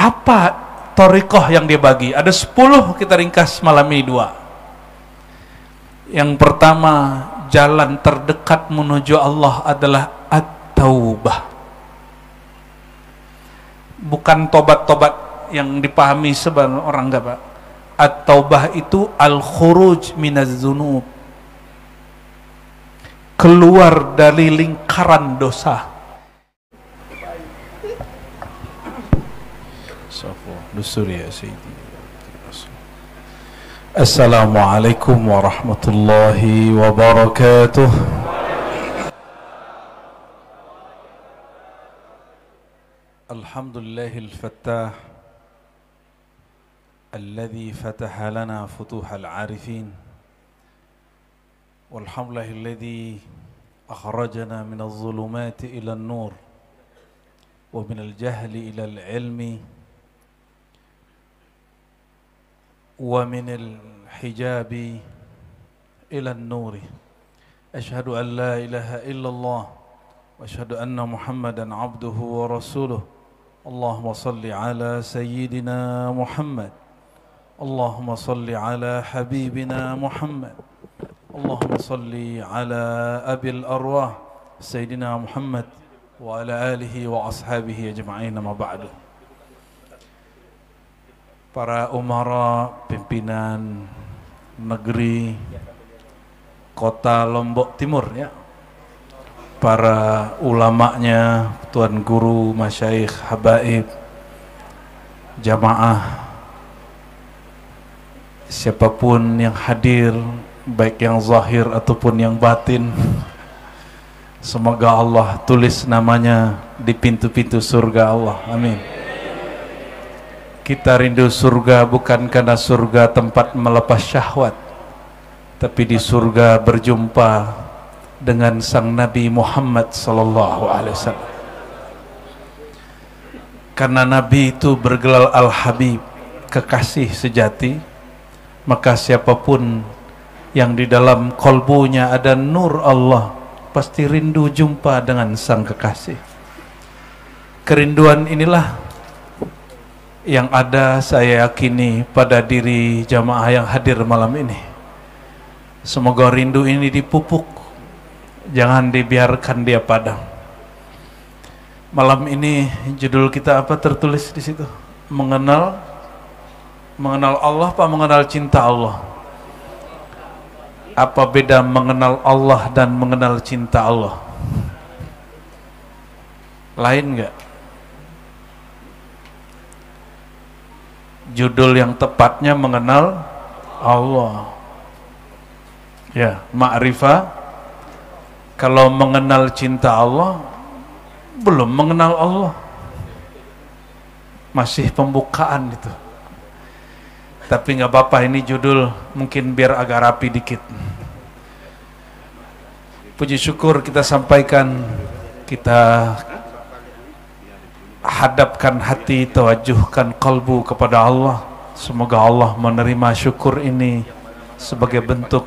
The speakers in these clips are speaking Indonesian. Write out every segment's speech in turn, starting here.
Apa thariqah yang dia bagi? Ada 10, kita ringkas malam ini 2. Yang pertama, jalan terdekat menuju Allah adalah at-taubah. Bukan tobat-tobat yang dipahami sebagian orang, enggak Pak. At-taubah itu al-khuruj minaz dzunub, keluar dari lingkaran dosa. Assalamualaikum warahmatullahi wabarakatuh. Alhamdulillahil fattah alladhi fataha lana futuhal arifin, walhamdulillahilladzi akhrajana minadh dhulumati ila an-nur wa minal jahli ila al-ilmi wa minal hijabi ila an-nuri. Ashhadu an la ilaha illallah wa ashhadu anna Muhammadan abduhu wa rasuluh. Allahumma salli ala sayyidina Muhammad, Allahumma salli ala habibina Muhammad, Allahumma salli ala abil arwah sayyidina Muhammad wa ala alihi wa ashabihi ajma'in, ma ba'du. Para umara, pimpinan negeri Kota Lombok Timur ya, para ulamanya, tuan guru, masyayikh, habaib, jamaah, siapapun yang hadir, baik yang zahir ataupun yang batin, semoga Allah tulis namanya di pintu-pintu surga Allah, amin. Kita rindu surga bukan karena surga tempat melepas syahwat, tapi di surga berjumpa dengan sang Nabi Muhammad sallallahu alaihi wasallam. Karena Nabi itu bergelar Al-Habib, kekasih sejati, maka siapapun yang di dalam kolbunya ada nur Allah pasti rindu jumpa dengan sang kekasih. Kerinduan inilah yang ada, saya yakini, pada diri jamaah yang hadir malam ini. Semoga rindu ini dipupuk, jangan dibiarkan dia padam. Malam ini judul kita apa tertulis di situ? Mengenal Allah apa mengenal cinta Allah? Apa beda mengenal Allah dan mengenal cinta Allah? Lain enggak? Judul yang tepatnya mengenal Allah. Ya, ma'rifah. Kalau mengenal cinta Allah, belum mengenal Allah, masih pembukaan itu. Tapi nggak apa-apa, ini judul mungkin biar agak rapi dikit. Puji syukur kita sampaikan, kita hadapkan hati, tawajuhkan kalbu kepada Allah. Semoga Allah menerima syukur ini sebagai bentuk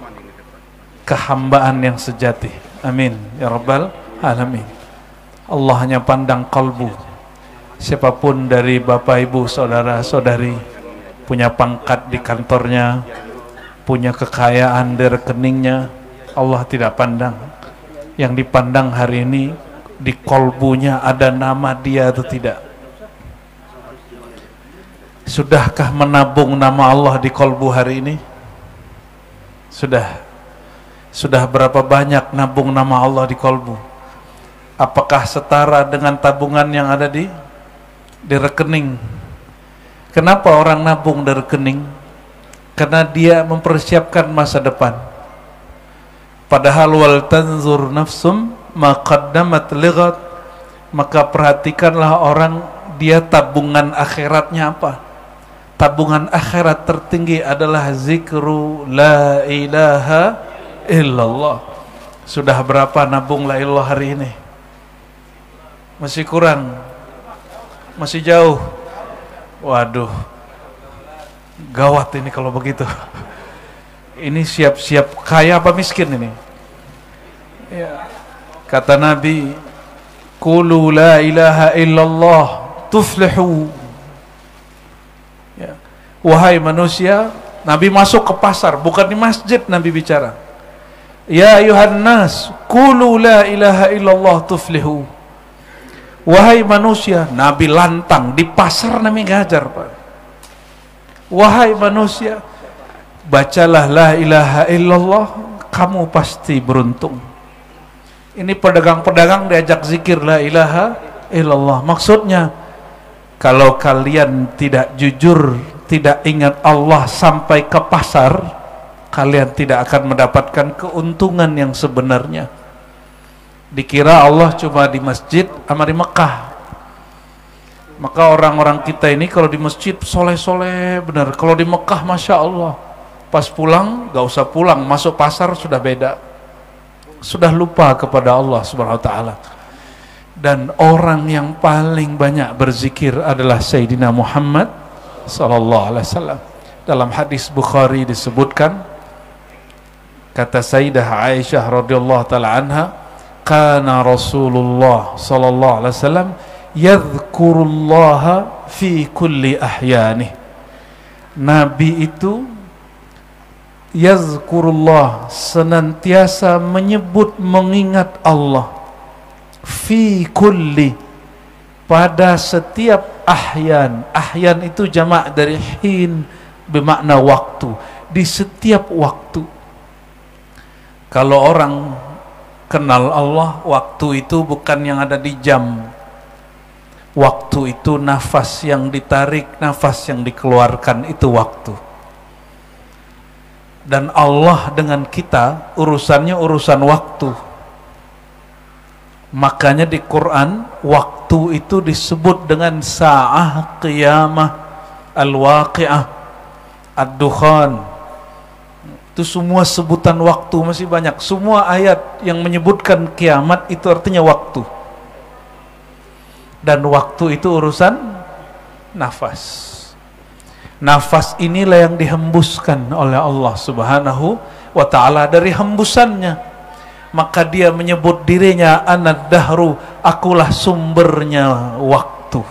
kehambaan yang sejati. Amin ya rabbal alamin. Allah hanya pandang kalbu. Siapapun dari bapak ibu, saudara saudari, punya pangkat di kantornya, punya kekayaan di rekeningnya, Allah tidak pandang. Yang dipandang hari ini di kolbunya ada nama dia atau tidak. Sudahkah menabung nama Allah di kolbu hari ini? Sudah berapa banyak nabung nama Allah di kolbu? Apakah setara dengan tabungan yang ada di rekening? Kenapa orang nabung di rekening? Karena dia mempersiapkan masa depan. Padahal wal tanzur nafsum ma qaddamat lighat, maka perhatikanlah orang, dia tabungan akhiratnya apa? Tabungan akhirat tertinggi adalah zikru la ilaha illallah. Sudah berapa nabung la ilallah hari ini? Masih kurang? Masih jauh? Waduh, gawat ini kalau begitu. Ini siap-siap kaya apa miskin ini? Ya. Kata Nabi, qulu la ilaha illallah tuflihu. Ya. Wahai manusia, Nabi masuk ke pasar, bukan di masjid Nabi bicara. Ya ayuhan nas, qulu la ilaha illallah tuflihu. Wahai manusia, Nabi lantang di pasar Nabi ngajar, Pak. Wahai manusia, bacalah la ilaha illallah, kamu pasti beruntung. Ini pedagang-pedagang diajak zikir la ilaha illallah. Maksudnya, kalau kalian tidak jujur, tidak ingat Allah sampai ke pasar, kalian tidak akan mendapatkan keuntungan yang sebenarnya. Dikira Allah cuma di masjid sama di Mekah. Maka orang-orang kita ini kalau di masjid soleh-soleh benar, kalau di Mekah Masya Allah, pas pulang gak usah pulang, masuk pasar sudah beda, sudah lupa kepada Allah Subhanahu Wa Taala. Dan orang yang paling banyak berzikir adalah Sayyidina Muhammad Sallallahu Alaihi Wasallam. Dalam hadis Bukhari disebutkan, kata Sayyidah Aisyah radhiyallahu taala anha, kana Rasulullah sallallahu alaihi wasallam yadhkurullaha fi kulli ahyanih. Nabi itu yazkurullah, senantiasa menyebut mengingat Allah, fi kulli, pada setiap ahyan. Ahyan itu jamak dari hin, bermakna waktu, di setiap waktu. Kalau orang kenal Allah, waktu itu bukan yang ada di jam. Waktu itu nafas yang ditarik, nafas yang dikeluarkan, itu waktu. Dan Allah dengan kita urusannya urusan waktu. Makanya di Quran waktu itu disebut dengan sa'ah qiyamah, al-waqi'ah, ad-dukhan. Itu semua sebutan waktu masih banyak. Semua ayat yang menyebutkan kiamat itu artinya waktu. Dan waktu itu urusan nafas. Nafas inilah yang dihembuskan oleh Allah Subhanahu wa Ta'ala. Dari hembusannya, maka dia menyebut dirinya anad dahru, akulah sumbernya waktu.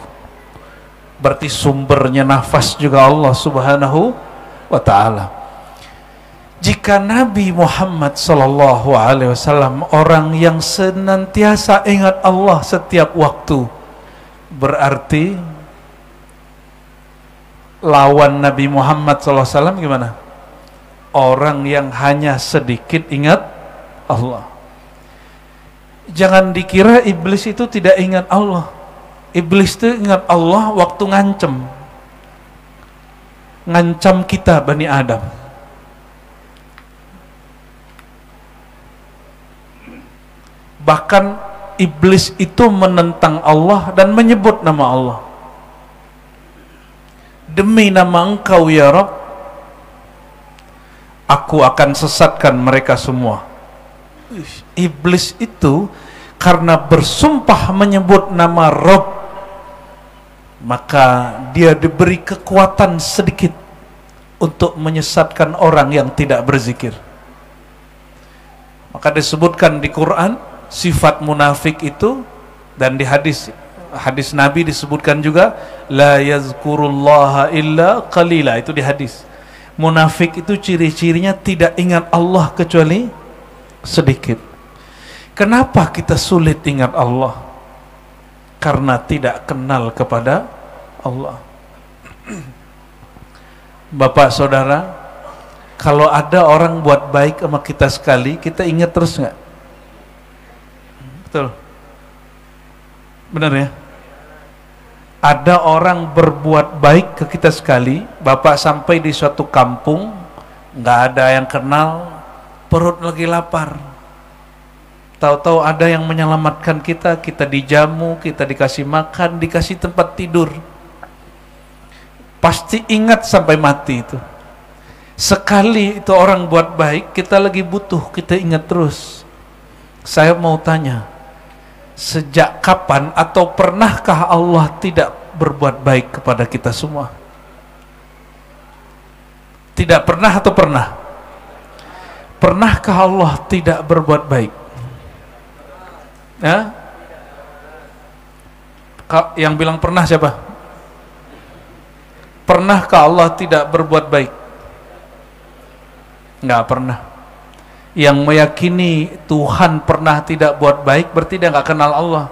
Berarti sumbernya nafas juga Allah Subhanahu wa Ta'ala. Jika Nabi Muhammad sallallahu alaihi wasallam orang yang senantiasa ingat Allah setiap waktu, berarti lawan Nabi Muhammad sallallahu alaihi wasallam gimana? Orang yang hanya sedikit ingat Allah. Jangan dikira iblis itu tidak ingat Allah. Iblis itu ingat Allah waktu ngancam kita Bani Adam. Bahkan iblis itu menentang Allah dan menyebut nama Allah. Demi nama Engkau ya Rabb, aku akan sesatkan mereka semua. Iblis itu karena bersumpah menyebut nama Rabb, maka dia diberi kekuatan sedikit untuk menyesatkan orang yang tidak berzikir. Maka disebutkan di Quran sifat munafik itu, dan di hadis Nabi disebutkan juga la yazkurullaha illa qalila, itu di hadis. Munafik itu ciri-cirinya tidak ingat Allah kecuali sedikit. Kenapa kita sulit ingat Allah? Karena tidak kenal kepada Allah. Bapak saudara, kalau ada orang buat baik sama kita sekali, kita ingat terus nggak? Betul. Benar ya? Ada orang berbuat baik ke kita sekali, Bapak sampai di suatu kampung, nggak ada yang kenal, perut lagi lapar. Tahu-tahu ada yang menyelamatkan kita, kita dijamu, kita dikasih makan, dikasih tempat tidur. Pasti ingat sampai mati itu. Sekali itu orang buat baik, kita lagi butuh, kita ingat terus. Saya mau tanya, sejak kapan atau pernahkah Allah tidak berbuat baik kepada kita semua? Tidak pernah atau pernah? Pernahkah Allah tidak berbuat baik? Ya? Yang bilang pernah siapa? Pernahkah Allah tidak berbuat baik? Nggak pernah. Yang meyakini Tuhan pernah tidak buat baik berarti dia nggak kenal Allah.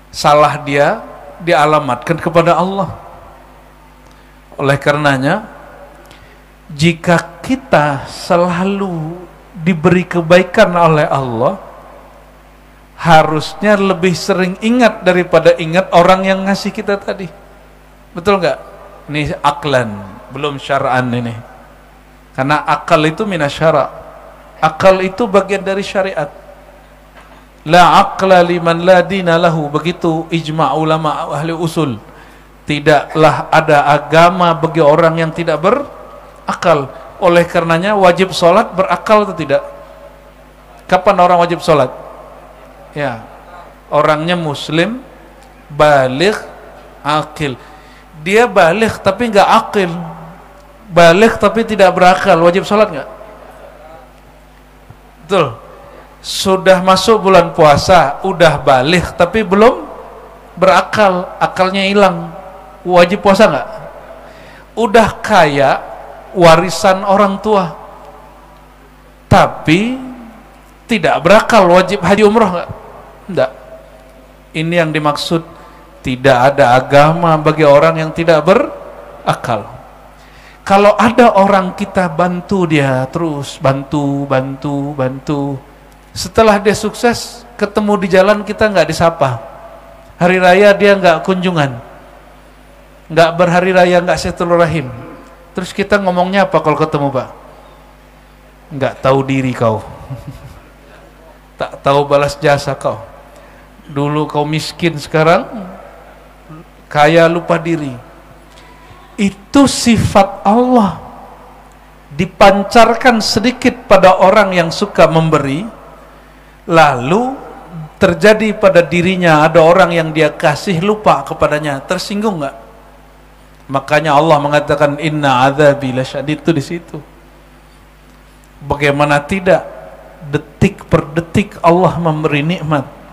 Salah dia dialamatkan kepada Allah. Oleh karenanya, jika kita selalu diberi kebaikan oleh Allah, harusnya lebih sering ingat daripada ingat orang yang ngasih kita tadi. Betul nggak? Ini aklan, belum syar'an ini. Karena akal itu minasyara'. Akal itu bagian dari syariat. La aqla liman la dina lahu. Begitu ijma' ulama ahli usul. Tidaklah ada agama bagi orang yang tidak berakal. Oleh karenanya wajib sholat berakal atau tidak? Kapan orang wajib sholat? Ya, orangnya muslim, baligh, akil. Dia baligh tapi nggak akil, baligh tapi tidak berakal, wajib sholat nggak? Betul. Sudah masuk bulan puasa, udah baligh tapi belum berakal, akalnya hilang, wajib puasa nggak? Udah kaya, warisan orang tua, tapi tidak berakal, wajib haji umroh nggak? Enggak. Ini yang dimaksud tidak ada agama bagi orang yang tidak berakal. Kalau ada orang kita bantu dia terus, bantu. Setelah dia sukses, ketemu di jalan kita nggak disapa. Hari raya dia nggak kunjungan, nggak berhari raya, nggak silaturahim. Terus kita ngomongnya apa kalau ketemu, Pak? Nggak tahu diri kau. Tak tahu balas jasa kau. Dulu kau miskin, sekarang kaya lupa diri. Itu sifat Allah dipancarkan sedikit pada orang yang suka memberi, lalu terjadi pada dirinya ada orang yang dia kasih lupa kepadanya, tersinggung nggak? Makanya Allah mengatakan inna adzabi lasyadid, itu di situ. Bagaimana tidak, detik per detik Allah memberi nikmat.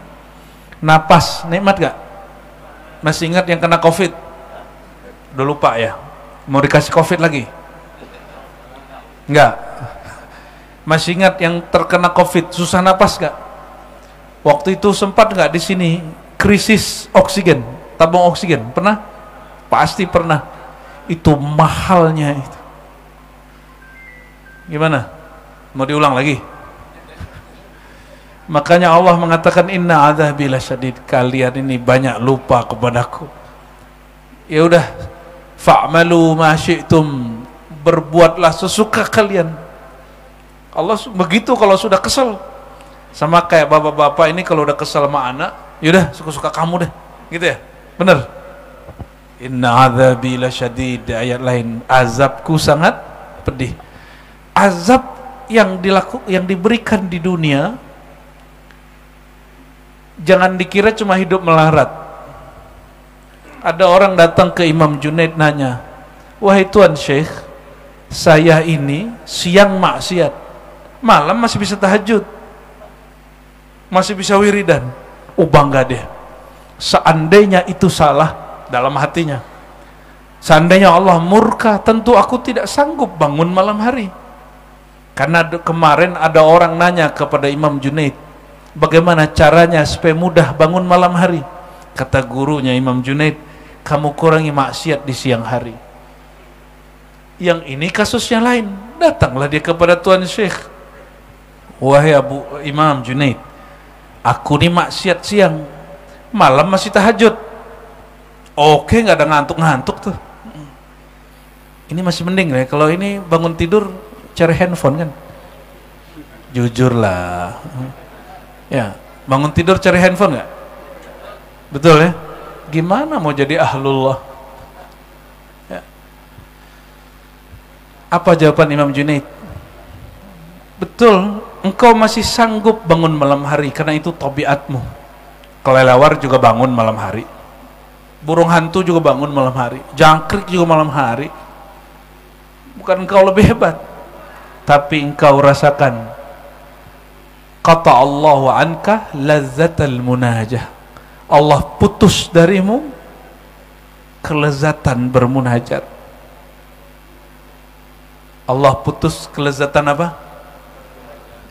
Napas, nikmat gak? Masih ingat yang kena COVID? Udah lupa ya? Mau dikasih COVID lagi? Enggak. Masih ingat yang terkena COVID, susah napas gak? Waktu itu sempat gak di sini krisis oksigen, tabung oksigen? Pernah? Pasti pernah. Itu mahalnya itu. Gimana? Mau diulang lagi? Makanya Allah mengatakan inna adzabi lasyadid, kalian ini banyak lupa kepadaku. Ya udah, fa'malu ma syi'tum, berbuatlah sesuka kalian. Allah begitu kalau sudah kesel. Sama kayak bapak-bapak ini kalau udah kesel sama anak, yaudah suka-suka kamu deh, gitu ya. Bener. Inna adzabi lasyadid, ayat lain, azabku sangat pedih. Azab yang diberikan di dunia, jangan dikira cuma hidup melarat. Ada orang datang ke Imam Junaid nanya, wahai Tuan Syekh, saya ini siang maksiat, malam masih bisa tahajud, masih bisa wiridan. Oh, bangga dia. Seandainya itu salah, dalam hatinya, seandainya Allah murka, tentu aku tidak sanggup bangun malam hari. Karena kemarin ada orang nanya kepada Imam Junaid, bagaimana caranya supaya mudah bangun malam hari? Kata gurunya Imam Junaid, kamu kurangi maksiat di siang hari. Yang ini kasusnya lain. Datanglah dia kepada Tuan Syekh, wahai Abu Imam Junaid, aku ini maksiat siang, malam masih tahajud. Oke, nggak ada ngantuk-ngantuk tuh. Ini masih mending ya. Kalau ini bangun tidur cari handphone kan. Jujurlah. Ya, bangun tidur cari handphone nggak? Betul ya? Gimana mau jadi ahlullah? Ya. Apa jawaban Imam Junaid? Betul, engkau masih sanggup bangun malam hari karena itu tabiatmu. Kelelawar juga bangun malam hari, burung hantu juga bangun malam hari, jangkrik juga malam hari. Bukan engkau lebih hebat, tapi engkau rasakan qata Allahu anka lazzatal munajah. Allah putus darimu kelezatan bermunajat. Allah putus kelezatan apa?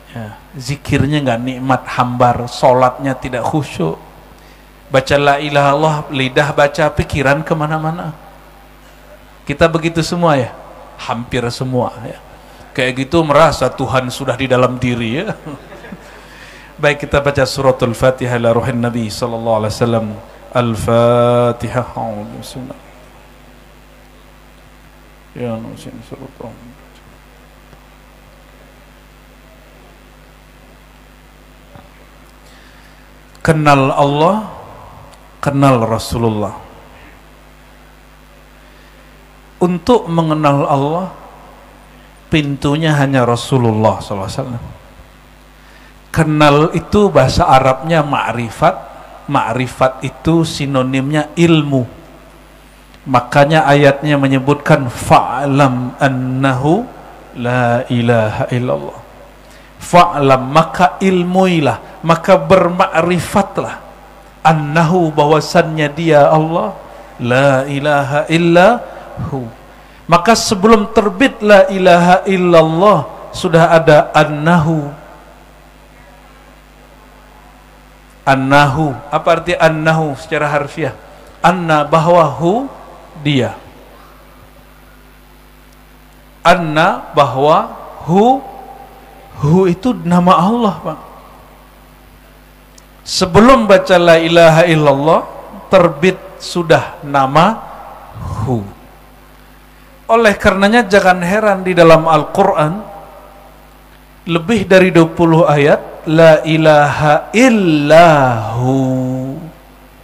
Ya, zikirnya nggak nikmat, hambar, sholatnya tidak khusyuk. Baca la ilaha illallah, lidah baca, pikiran kemana-mana. Kita begitu semua ya, hampir semua ya. Kayak gitu merasa Tuhan sudah di dalam diri ya. Baik, kita baca suratul Fatihah ila ruhin Nabi sallallahu alaihi wasallam. Al-Fatihah. Ya nusin surat. Kenal Allah, kenal Rasulullah. Untuk mengenal Allah, pintunya hanya Rasulullah SAW. Kenal itu bahasa Arabnya ma'rifat. Ma'rifat itu sinonimnya ilmu. Makanya ayatnya menyebutkan fa'lam annahu la ilaha illallah. Fa'lam, maka ilmuilah, maka bermakrifatlah, annahu, bahwasannya dia Allah, la ilaha illahu. Maka sebelum terbit la ilaha illallah sudah ada annahu. Annahu, apa arti annahu secara harfiah? Anna, bahwa hu, dia. Anna, bahwa hu itu nama Allah, Pak. Sebelum baca la ilaha illallah terbit sudah nama hu. Oleh karenanya jangan heran di dalam Al-Quran lebih dari 20 ayat la ilaha illahu,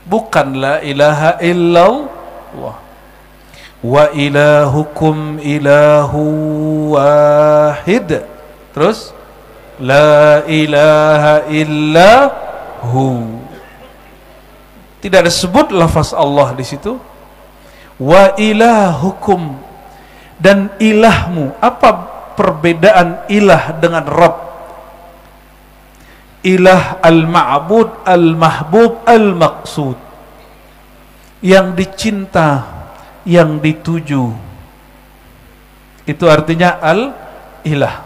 bukan la ilaha illallah. Wa ilahukum ilahu wahid. Terus la ilaha illahu. Tidak ada sebut lafaz Allah di situ. Wa ilahukum, dan ilahmu. Apa perbedaan ilah dengan Rabb? Ilah al-ma'bud, al-mahbub, al-maqsud, yang dicinta, yang dituju. Itu artinya al-ilah.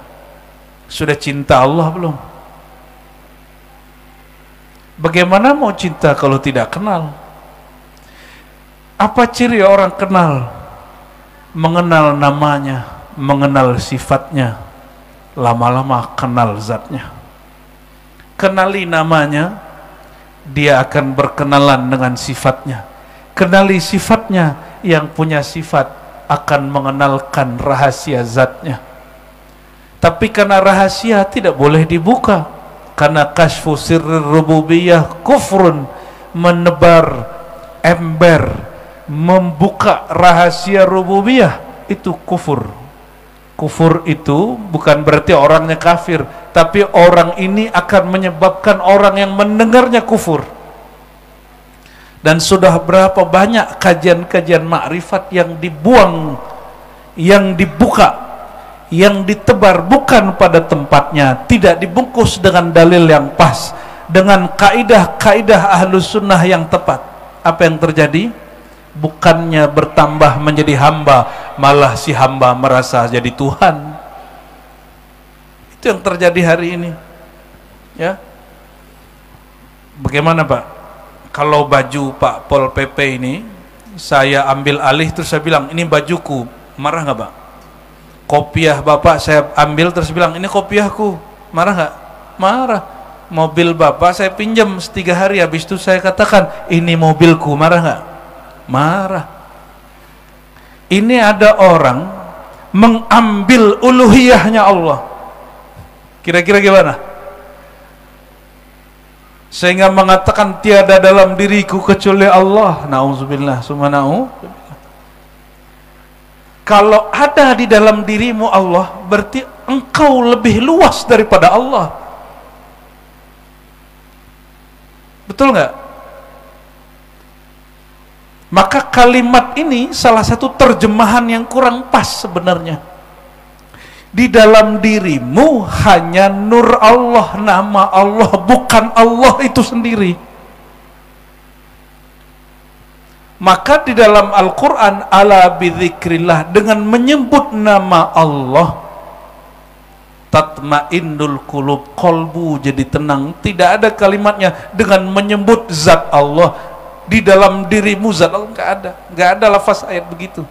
Sudah cinta Allah belum? Bagaimana mau cinta kalau tidak kenal? Apa ciri orang kenal? Mengenal namanya, mengenal sifatnya, lama-lama kenal zatnya. Kenali namanya, dia akan berkenalan dengan sifatnya. Kenali sifatnya, yang punya sifat akan mengenalkan rahasia zatnya. Tapi karena rahasia tidak boleh dibuka, karena kasfu sirri rububiyah kufrun, menebar ember, membuka rahasia rububiyah itu kufur. Kufur itu bukan berarti orangnya kafir, tapi orang ini akan menyebabkan orang yang mendengarnya kufur. Dan sudah berapa banyak kajian-kajian makrifat yang dibuang, yang dibuka, yang ditebar bukan pada tempatnya, tidak dibungkus dengan dalil yang pas, dengan kaidah-kaidah ahlus sunnah yang tepat. Apa yang terjadi? Bukannya bertambah menjadi hamba, malah si hamba merasa jadi Tuhan. Itu yang terjadi hari ini. Ya, bagaimana Pak? Kalau baju Pak Pol PP ini saya ambil alih terus saya bilang ini bajuku, marah nggak Pak? Kopiah Bapak saya ambil terus bilang ini kopiahku, marah nggak? Marah. Mobil Bapak saya pinjam 3 hari, habis itu saya katakan ini mobilku, marah nggak? Marah. Ini ada orang mengambil uluhiyahnya Allah. Kira-kira gimana? Sehingga mengatakan tiada dalam diriku kecuali Allah. Nauzubillah, subhanahu. Kalau ada di dalam dirimu Allah, berarti engkau lebih luas daripada Allah. Betul nggak? Maka kalimat ini salah satu terjemahan yang kurang pas sebenarnya. Di dalam dirimu hanya nur Allah, nama Allah, bukan Allah itu sendiri. Maka di dalam Al-Quran, ala bidzikrillah, dengan menyebut nama Allah, tatmainnul qulub, kolbu jadi tenang. Tidak ada kalimatnya dengan menyebut zat Allah di dalam dirimu, zat Allah, nggak ada lafaz ayat begitu.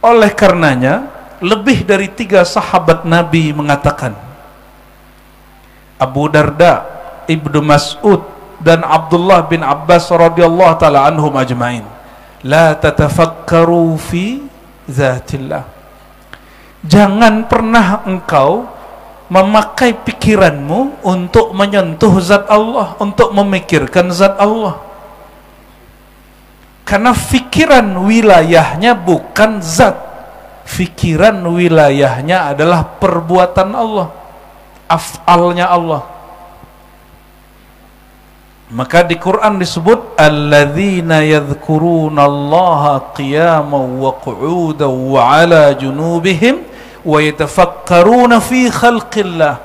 Oleh karenanya, lebih dari 3 sahabat Nabi mengatakan, Abu Darda, Ibnu Mas'ud, dan Abdullah bin Abbas radhiyallahu taala anhum ajmain, la tatafakkaru fi zatillah. Jangan pernah engkau memakai pikiranmu untuk menyentuh zat Allah, untuk memikirkan zat Allah. Karena pikiran wilayahnya bukan zat. Pikiran wilayahnya adalah perbuatan Allah, af'alnya Allah. Maka di Quran disebut alladzina yadhkurunallaha qiyaman wa qu'udan wa 'ala junubihim wa yatafakkaruna fi khalqillah.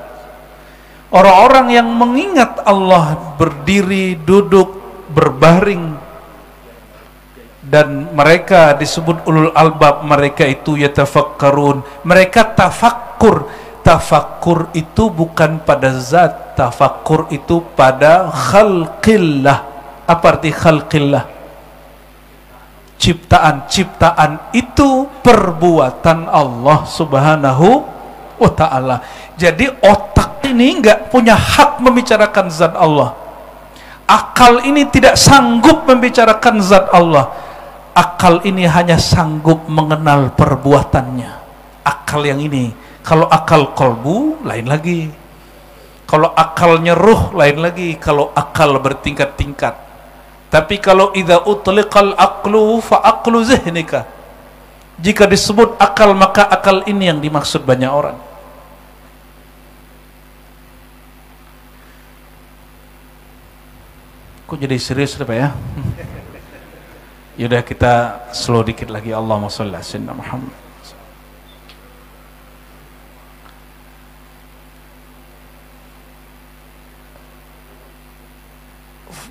Orang-orang yang mengingat Allah berdiri, duduk, berbaring, dan mereka disebut ulul albab. Mereka itu yatafakkarun, mereka tafakkur. Tafakkur itu bukan pada zat, tafakkur itu pada khalqillah. Apa arti khalqillah? Ciptaan. Ciptaan itu perbuatan Allah subhanahu wa ta'ala. Jadi otak ini enggak punya hak membicarakan zat Allah. Akal ini tidak sanggup membicarakan zat Allah. Akal ini hanya sanggup mengenal perbuatannya. Akal yang ini. Kalau akal kolbu lain lagi, kalau akalnya ruh lain lagi, kalau akal bertingkat-tingkat. Tapi kalau idza utliqal aqlu fa aqlu zihnika, jika disebut akal maka akal ini yang dimaksud banyak orang. Kok jadi serius Pak ya? Yaudah kita slow dikit lagi. Allahumma sholli ala sayyidina Muhammad.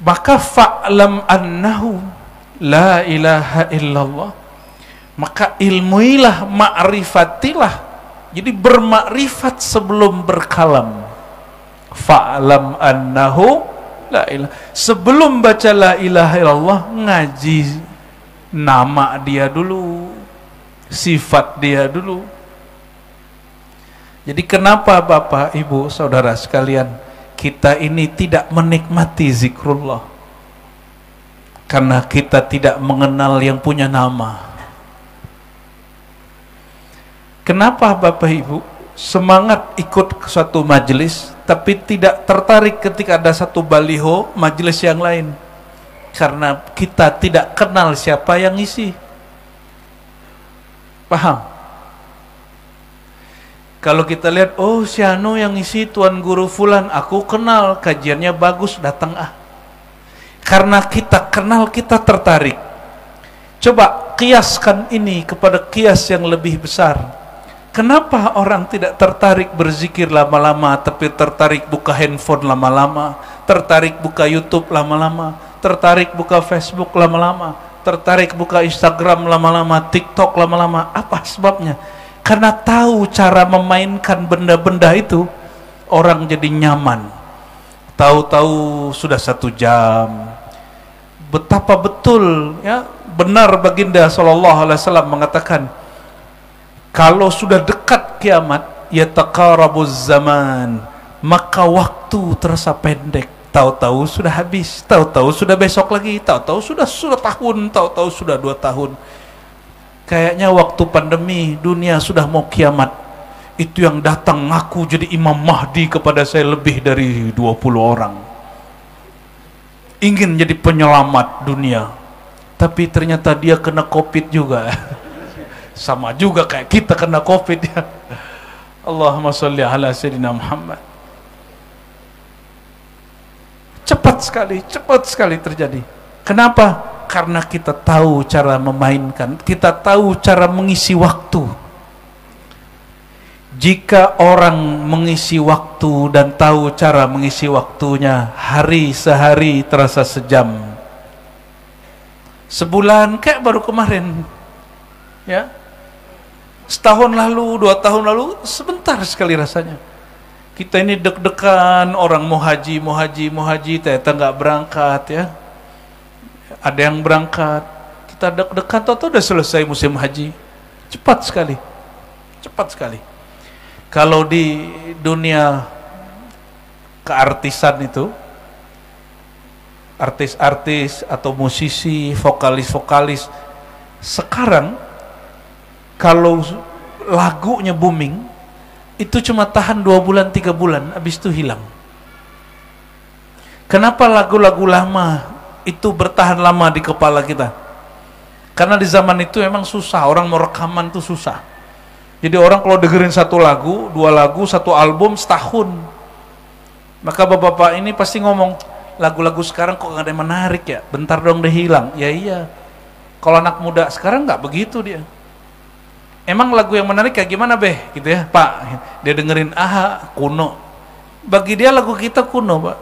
Maka fa'lam annahu la ilaha illallah, maka ilmuilah, ma'rifatilah. Jadi bermakrifat sebelum berkalam. Fa'lam annahu la ilaha, sebelum baca la ilaha illallah ngaji nama dia dulu, sifat dia dulu. Jadi kenapa Bapak, Ibu, Saudara sekalian, kita ini tidak menikmati zikrullah? Karena kita tidak mengenal yang punya nama. Kenapa Bapak Ibu semangat ikut ke suatu majelis tapi tidak tertarik ketika ada satu baliho majelis yang lain? Karena kita tidak kenal siapa yang isi. Paham? Kalau kita lihat, oh si Anu yang isi Tuan Guru Fulan, aku kenal, kajiannya bagus, datang ah. Karena kita kenal, kita tertarik. Coba kiaskan ini kepada kias yang lebih besar. Kenapa orang tidak tertarik berzikir lama-lama, tapi tertarik buka handphone lama-lama, tertarik buka YouTube lama-lama, tertarik buka Facebook lama-lama, tertarik buka Instagram lama-lama, TikTok lama-lama? Apa sebabnya? Karena tahu cara memainkan benda-benda itu, orang jadi nyaman. Tahu-tahu sudah 1 jam. Betapa betul ya, benar baginda sallallahu alaihi wasallam mengatakan, kalau sudah dekat kiamat, yataqarabuz zaman, maka waktu terasa pendek. Tahu-tahu sudah habis, tahu-tahu sudah besok lagi, tahu-tahu sudah tahun, tahu-tahu sudah 2 tahun. Kayaknya waktu pandemi dunia sudah mau kiamat. Itu yang datang ngaku jadi Imam Mahdi kepada saya lebih dari 20 orang. Ingin jadi penyelamat dunia. Tapi ternyata dia kena Covid juga. Sama juga kayak kita kena Covid ya. Allahumma sholli ala sayyidina Muhammad. Cepat sekali terjadi. Kenapa? Karena kita tahu cara memainkan, kita tahu cara mengisi waktu. Jika orang mengisi waktu dan tahu cara mengisi waktunya, hari sehari terasa sejam, Sebulan kayak baru kemarin, ya. Setahun lalu, 2 tahun lalu, sebentar sekali rasanya. Kita ini deg-degan, orang mau haji, ternyata nggak berangkat, ya. Ada yang berangkat, kita deg-degan, tahu-tahu udah selesai musim haji. Cepat sekali, cepat sekali. Kalau di dunia keartisan itu, artis-artis atau musisi, vokalis-vokalis, sekarang kalau lagunya booming itu cuma tahan 2 bulan 3 bulan, habis itu hilang. Kenapa lagu-lagu lama itu bertahan lama di kepala kita? Karena di zaman itu memang susah, orang mau rekaman itu susah. Jadi orang kalau dengerin 1 lagu, 2 lagu, 1 album setahun. Maka bapak-bapak ini pasti ngomong, lagu-lagu sekarang kok nggak ada yang menarik ya, bentar dong deh hilang. Ya iya, kalau anak muda sekarang nggak begitu dia. Emang lagu yang menarik kayak gimana beh? Gitu ya Pak, dia dengerin kuno. Bagi dia lagu kita kuno Pak.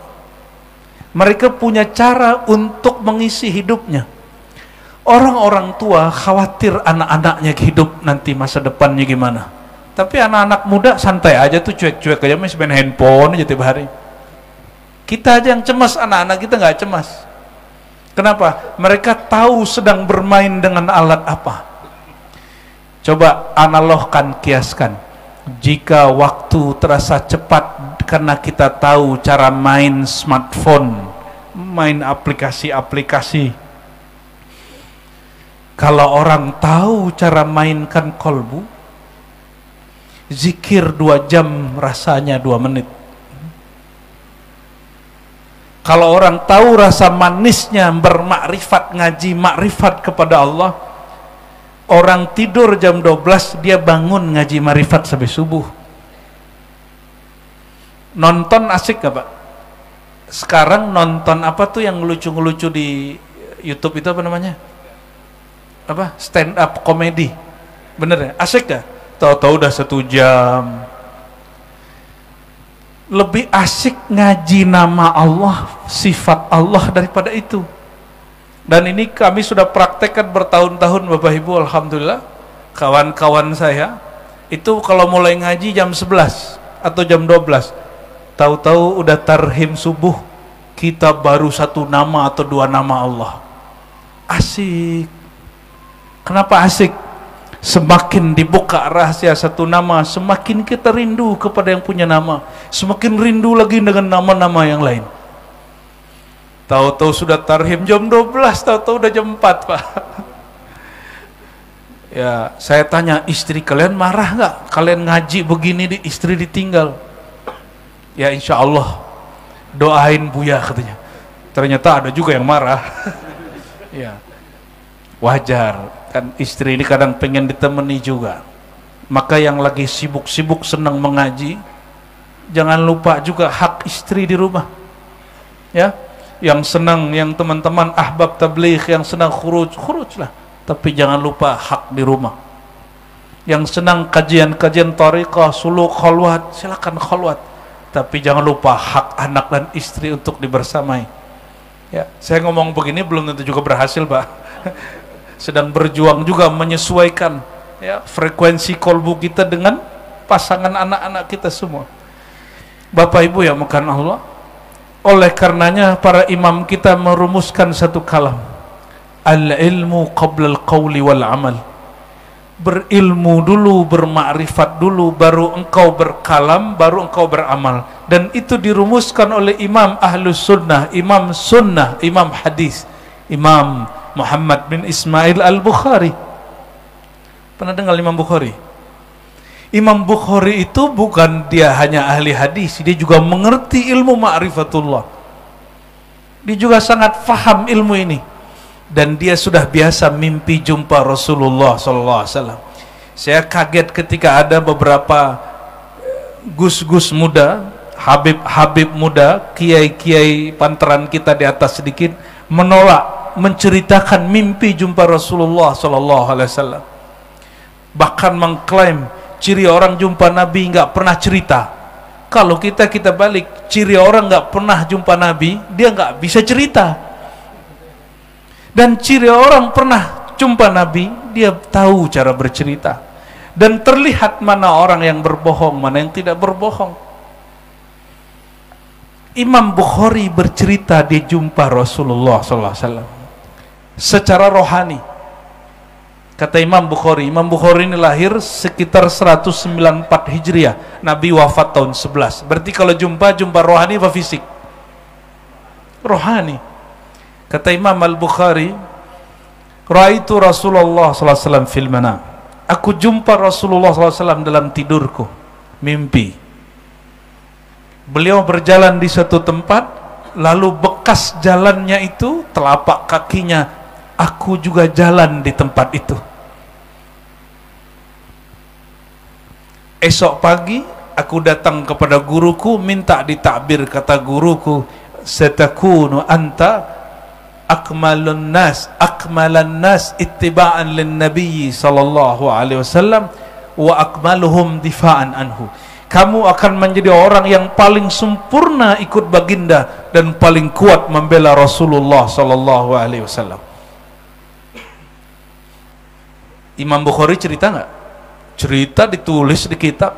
Mereka punya cara untuk mengisi hidupnya. Orang-orang tua khawatir anak-anaknya hidup nanti masa depannya gimana. Tapi anak-anak muda santai aja tuh, cuek-cuek aja, masih main handphone aja tiap hari. Kita aja yang cemas, anak-anak kita nggak cemas. Kenapa? Mereka tahu sedang bermain dengan alat apa. Coba analogkan, kiaskan. Jika waktu terasa cepat karena kita tahu cara main smartphone, main aplikasi-aplikasi. Kalau orang tahu cara mainkan kolbu, zikir 2 jam rasanya 2 menit. Kalau orang tahu rasa manisnya bermakrifat, ngaji makrifat kepada Allah, orang tidur jam 12, dia bangun ngaji makrifat sampai subuh. Nonton asik gak Pak? Sekarang nonton apa tuh yang lucu-lucu di YouTube itu apa namanya? Apa? Stand up comedy. Bener ya? Asik gak? Tahu-tahu udah 1 jam. Lebih asik ngaji nama Allah, sifat Allah daripada itu. Dan ini kami sudah praktekkan bertahun-tahun Bapak Ibu, alhamdulillah. Kawan-kawan saya itu kalau mulai ngaji jam 11 atau jam 12, tahu-tahu udah tarhim subuh, kita baru 1 nama atau 2 nama Allah. Asik. Kenapa asik? Semakin dibuka rahasia 1 nama, semakin kita rindu kepada yang punya nama, semakin rindu lagi dengan nama-nama yang lain. Tahu-tahu sudah tarhim jam 12, tahu-tahu udah jam 4 Pak. Ya, saya tanya, istri kalian marah nggak? Kalian ngaji begini, istri ditinggal? Ya insya Allah, doain Buya katanya. Ternyata ada juga yang marah. Ya, wajar. Kan istri ini kadang pengen ditemani juga. Maka yang lagi sibuk-sibuk senang mengaji, jangan lupa juga hak istri di rumah. Ya, yang senang, yang teman-teman ahbab tabligh yang senang khuruj lah, tapi jangan lupa hak di rumah. Yang senang kajian-kajian thariqah, suluk, khalwat, silakan khalwat, tapi jangan lupa hak anak dan istri untuk dibersamai. Ya, saya ngomong begini belum tentu juga berhasil Pak. Sedang berjuang juga menyesuaikan ya frekuensi kolbu kita dengan pasangan anak-anak kita semua. Bapak Ibu yang makan Allah, oleh karenanya para imam kita merumuskan satu kalam, al-ilmu qabla al-qawli wal amal. Berilmu dulu, bermakrifat dulu, baru engkau berkalam, baru engkau beramal. Dan itu dirumuskan oleh imam ahlus sunnah, imam hadis, Imam Muhammad bin Ismail al-Bukhari. Pernah dengar Imam Bukhari? Imam Bukhari itu bukan dia hanya ahli hadis, dia juga mengerti ilmu ma'rifatullah. Dia juga sangat faham ilmu ini. Dan dia sudah biasa mimpi jumpa Rasulullah SAW. Saya kaget ketika ada beberapa gus-gus muda, habib-habib muda, kiai-kiai pantaran kita di atas sedikit, menolak menceritakan mimpi jumpa Rasulullah SAW. Bahkan mengklaim ciri orang jumpa Nabi nggak pernah cerita. Kalau kita balik, ciri orang nggak pernah jumpa Nabi, dia nggak bisa cerita. Dan ciri orang pernah jumpa Nabi, dia tahu cara bercerita. Dan terlihat mana orang yang berbohong, mana yang tidak berbohong. Imam Bukhari bercerita dia jumpa Rasulullah SAW secara rohani. Kata Imam Bukhari ini lahir sekitar 194 Hijriah, Nabi wafat tahun 11. Berarti kalau jumpa rohani apa fisik? Rohani. Kata Imam Al-Bukhari, ra'aitu Rasulullah SAW fil manam. Aku jumpa Rasulullah SAW dalam tidurku, mimpi. Beliau berjalan di suatu tempat, lalu bekas jalannya itu, telapak kakinya, aku juga jalan di tempat itu. Esok pagi, aku datang kepada guruku, minta ditakbir. Kata guruku, satakunu anta akmalan nas ittiba'an lin nabiy sallallahu alaihi wasallam wa akmaluhum difa'an anhu. Kamu akan menjadi orang yang paling sempurna ikut baginda dan paling kuat membela Rasulullah sallallahu alaihi wasallam. Imam Bukhari cerita nggak? Cerita, ditulis di kitab.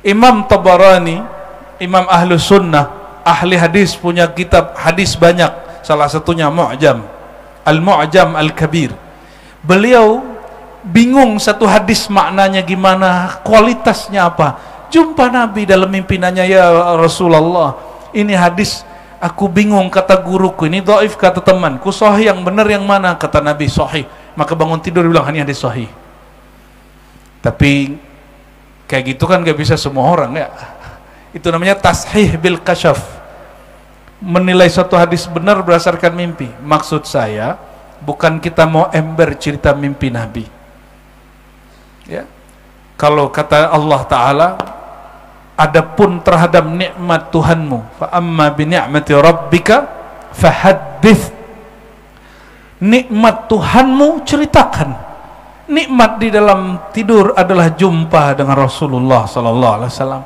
Imam Tabarani, Imam Ahlu Sunnah, ahli hadis, punya kitab hadis banyak. Salah satunya Mu'jam Al-Mu'jam Al-Kabir. Beliau bingung satu hadis maknanya gimana, kualitasnya apa. Jumpa Nabi dalam mimpinannya, ya Rasulullah, ini hadis aku bingung, kata guruku ini dhaif, kata temanku sahih, yang benar yang mana? Kata Nabi sahih. Maka bangun tidur bilang ini hadis sahih. Tapi kayak gitu kan gak bisa semua orang ya. Itu namanya tashih bil kasyaf, menilai suatu hadis benar berdasarkan mimpi. Maksud saya bukan kita mau ember cerita mimpi Nabi ya. Kalau kata Allah Ta'ala, adapun terhadap nikmat Tuhanmu, fa amma bi ni'mati rabbika fahaddits, nikmat Tuhanmu ceritakan. Nikmat di dalam tidur adalah jumpa dengan Rasulullah sallallahu alaihi wasallam.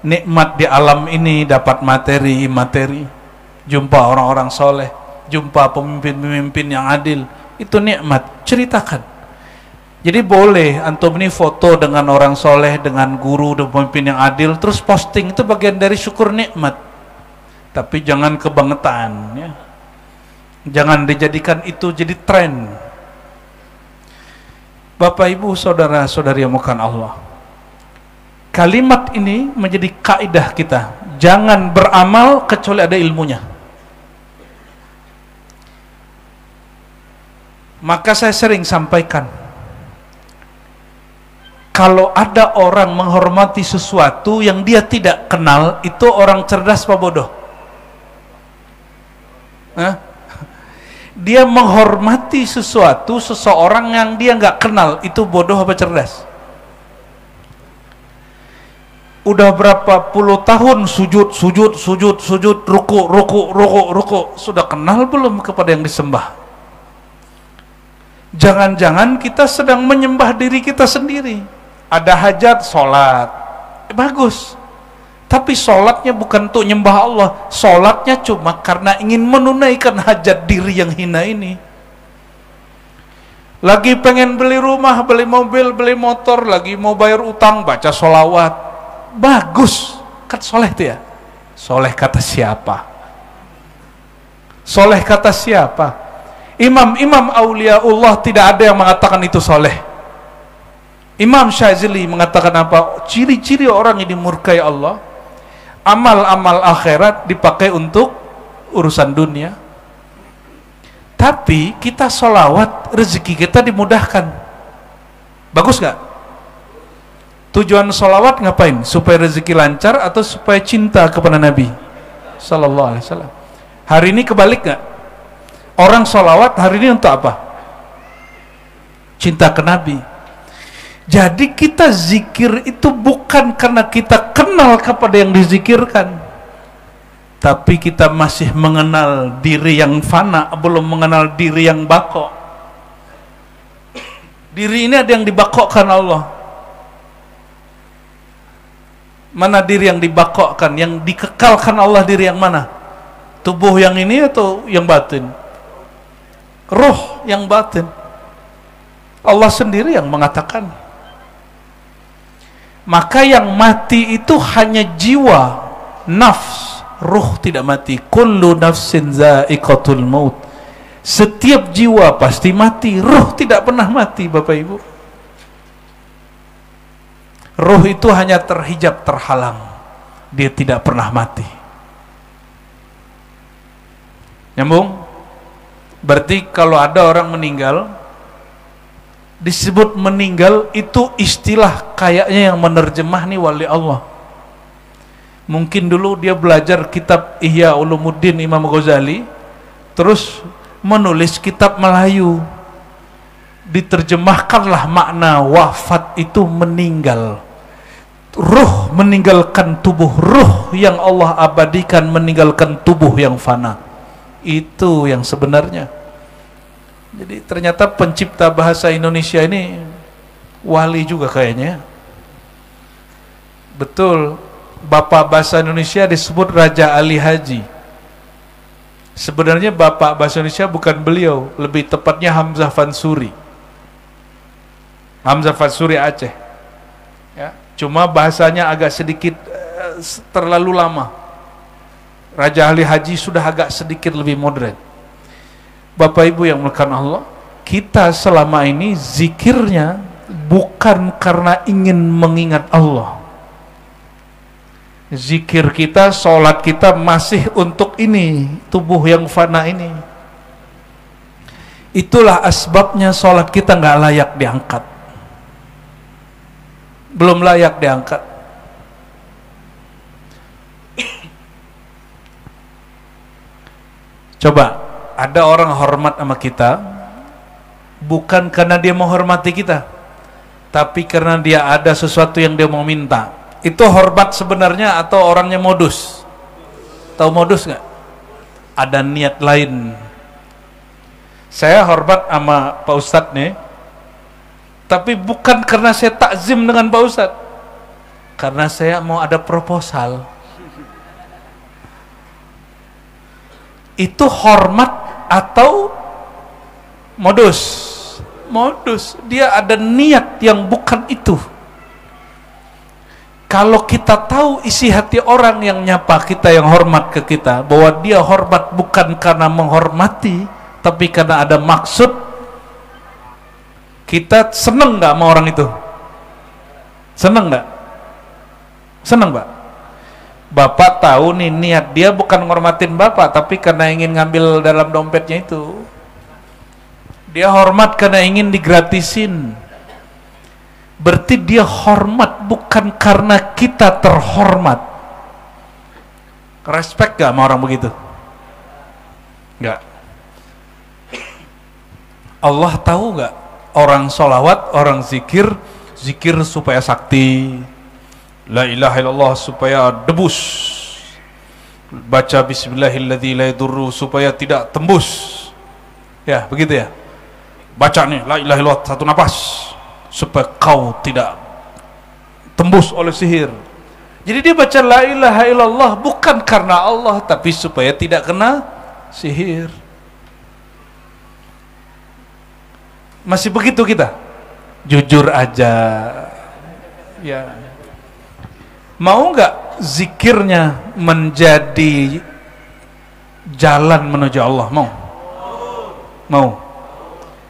Nikmat di alam ini dapat materi, jumpa orang-orang soleh, jumpa pemimpin-pemimpin yang adil, itu nikmat, ceritakan. Jadi boleh antum ini foto dengan orang soleh, dengan guru dan pemimpin yang adil, terus posting, itu bagian dari syukur nikmat. Tapi jangan kebangetan ya. Jangan dijadikan itu jadi tren. Bapak Ibu saudara-saudari yang muliakan Allah, kalimat ini menjadi kaidah kita. Jangan beramal kecuali ada ilmunya. Maka saya sering sampaikan, kalau ada orang menghormati sesuatu yang dia tidak kenal, itu orang cerdas apa bodoh? Hah? Dia menghormati sesuatu, seseorang yang dia nggak kenal, itu bodoh apa cerdas? Udah berapa puluh tahun sujud, ruku, sudah kenal belum kepada yang disembah? Jangan-jangan kita sedang menyembah diri kita sendiri. Ada hajat, sholat, bagus. Tapi sholatnya bukan untuk nyembah Allah. Sholatnya cuma karena ingin menunaikan hajat diri yang hina ini. Lagi pengen beli rumah, beli mobil, beli motor, lagi mau bayar utang, baca sholawat. Bagus. Kan soleh itu ya. Soleh kata siapa? Soleh kata siapa? Imam-imam auliaullah tidak ada yang mengatakan itu soleh. Imam Syazili mengatakan apa? Ciri-ciri orang yang dimurkai Allah, amal-amal akhirat dipakai untuk urusan dunia. Tapi kita sholawat, rezeki kita dimudahkan. Bagus gak? Tujuan sholawat ngapain? Supaya rezeki lancar atau supaya cinta kepada Nabi Sallallahu Alaihi Wasallam? Hari ini kebalik gak? Orang sholawat hari ini untuk apa? Cinta ke Nabi. Jadi kita zikir itu bukan karena kita kenal kepada yang dizikirkan, tapi kita masih mengenal diri yang fana, belum mengenal diri yang bako. Diri ini ada yang dibakokkan Allah. Mana diri yang dibakokkan, yang dikekalkan Allah, diri yang mana? Tubuh yang ini atau yang batin? Ruh yang batin. Allah sendiri yang mengatakan. Maka yang mati itu hanya jiwa, nafs, ruh tidak mati. Kullu nafsin za'iqatul maut. Setiap jiwa pasti mati, ruh tidak pernah mati, Bapak Ibu. Ruh itu hanya terhijab, terhalang. Dia tidak pernah mati. Nyambung? Berarti kalau ada orang meninggal, disebut meninggal itu istilah kayaknya yang menerjemah nih wali Allah. Mungkin dulu dia belajar kitab Ihya Ulumuddin Imam Ghazali, terus menulis kitab Melayu, diterjemahkanlah makna wafat itu meninggal. Ruh meninggalkan tubuh, ruh yang Allah abadikan meninggalkan tubuh yang fana. Itu yang sebenarnya. Jadi ternyata pencipta bahasa Indonesia ini wali juga kayaknya. Betul, bapak bahasa Indonesia disebut Raja Ali Haji. Sebenarnya bapak bahasa Indonesia bukan beliau, lebih tepatnya Hamzah Fansuri. Hamzah Fansuri Aceh. Ya, cuma bahasanya agak sedikit terlalu lama. Raja Ali Haji sudah agak sedikit lebih modern. Bapak Ibu yang melakukan Allah, kita selama ini zikirnya bukan karena ingin mengingat Allah. Zikir kita, sholat kita masih untuk ini, tubuh yang fana ini. Itulah asbabnya sholat kita nggak layak diangkat. Belum layak diangkat. Coba, ada orang hormat sama kita bukan karena dia menghormati kita, tapi karena dia ada sesuatu yang dia mau minta. Itu hormat sebenarnya atau orangnya modus? Tahu modus nggak? Ada niat lain. Saya hormat sama Pak Ustadz nih, tapi bukan karena saya takzim dengan Pak Ustadz, karena saya mau ada proposal. Itu hormat atau modus? Modus. Dia ada niat yang bukan itu. Kalau kita tahu isi hati orang yang nyapa kita, yang hormat ke kita, bahwa dia hormat bukan karena menghormati, tapi karena ada maksud, kita seneng nggak sama orang itu? Seneng nggak? Seneng, Pak? Bapak tahu nih niat dia bukan ngormatin Bapak, tapi karena ingin ngambil dalam dompetnya itu. Dia hormat karena ingin digratisin. Berarti dia hormat bukan karena kita terhormat. Respect gak sama orang begitu? Enggak. Allah tahu gak? Orang sholawat, orang zikir, zikir supaya sakti, la ilaha illallah supaya debus, baca bismillahilladzi la yadurru supaya tidak tembus. Ya, begitu ya. Baca nih la ilaha illallah satu nafas supaya kau tidak tembus oleh sihir. Jadi dia baca la ilaha illallah bukan karena Allah, tapi supaya tidak kena sihir. Masih begitu kita? Jujur aja. Ya. Mau nggak zikirnya menjadi jalan menuju Allah? Mau? Mau.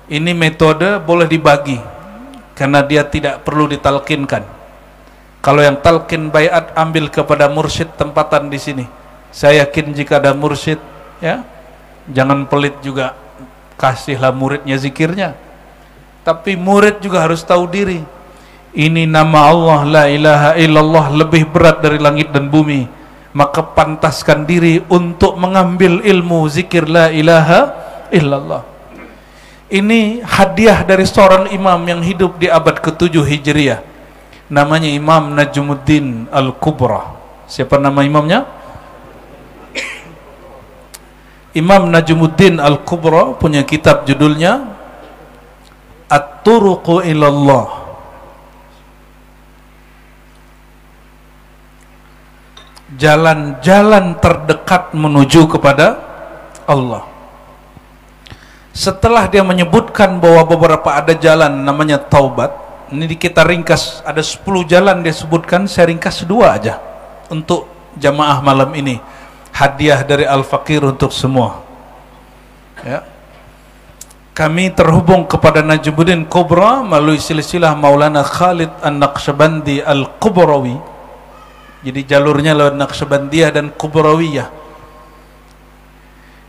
Ini metode boleh dibagi karena dia tidak perlu ditalkinkan. Kalau yang talkin bayat ambil kepada mursyid tempatan di sini. Saya yakin jika ada mursyid, ya, jangan pelit juga, kasihlah muridnya zikirnya. Tapi murid juga harus tahu diri. Ini nama Allah la ilaha illallah lebih berat dari langit dan bumi. Maka pantaskan diri untuk mengambil ilmu zikir la ilaha illallah. Ini hadiah dari seorang imam yang hidup di abad ke-7 Hijriah. Namanya Imam Najmuddin Al-Kubra. Siapa nama imamnya? Imam Najmuddin Al-Kubra punya kitab judulnya At-Turuqu Ilallah. Jalan-jalan terdekat menuju kepada Allah. Setelah dia menyebutkan bahwa beberapa ada jalan namanya taubat, ini kita ringkas, ada 10 jalan dia sebutkan, saya ringkas 2 aja untuk jamaah malam ini, hadiah dari Al-Fakir untuk semua ya. Kami terhubung kepada Najmuddin Kubra melalui silsilah Maulana Khalid An-Naqsyabandi Al-Kubrawi, jadi jalurnya lewat Naqsyabandiyah dan Kubrawiyah.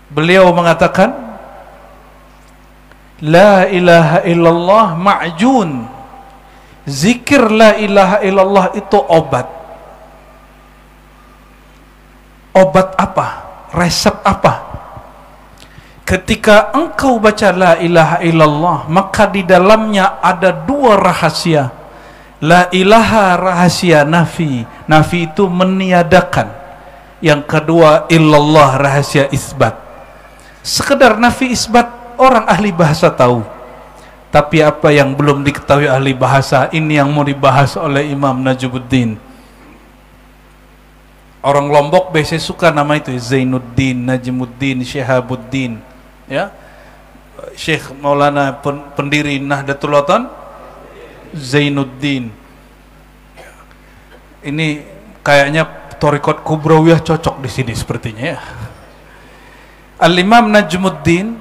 Beliau mengatakan la ilaha illallah ma'jun, zikir la ilaha illallah itu obat. Obat apa? Resep apa? Ketika engkau baca la ilaha illallah, maka di dalamnya ada 2 rahasia. La ilaha rahasia nafi, nafi itu meniadakan. Yang kedua illallah rahasia isbat. Sekedar nafi isbat orang ahli bahasa tahu, tapi apa yang belum diketahui ahli bahasa, ini yang mau dibahas oleh Imam Najmuddin. Orang Lombok biasanya suka nama itu, Zainuddin, Najmuddin, Syihabuddin ya. Syekh Maulana pendiri Nahdlatul Ulama Zainuddin. Ini kayaknya Thariqat Kubrawiyah cocok di sini sepertinya ya. Al-Imam Najmuddin,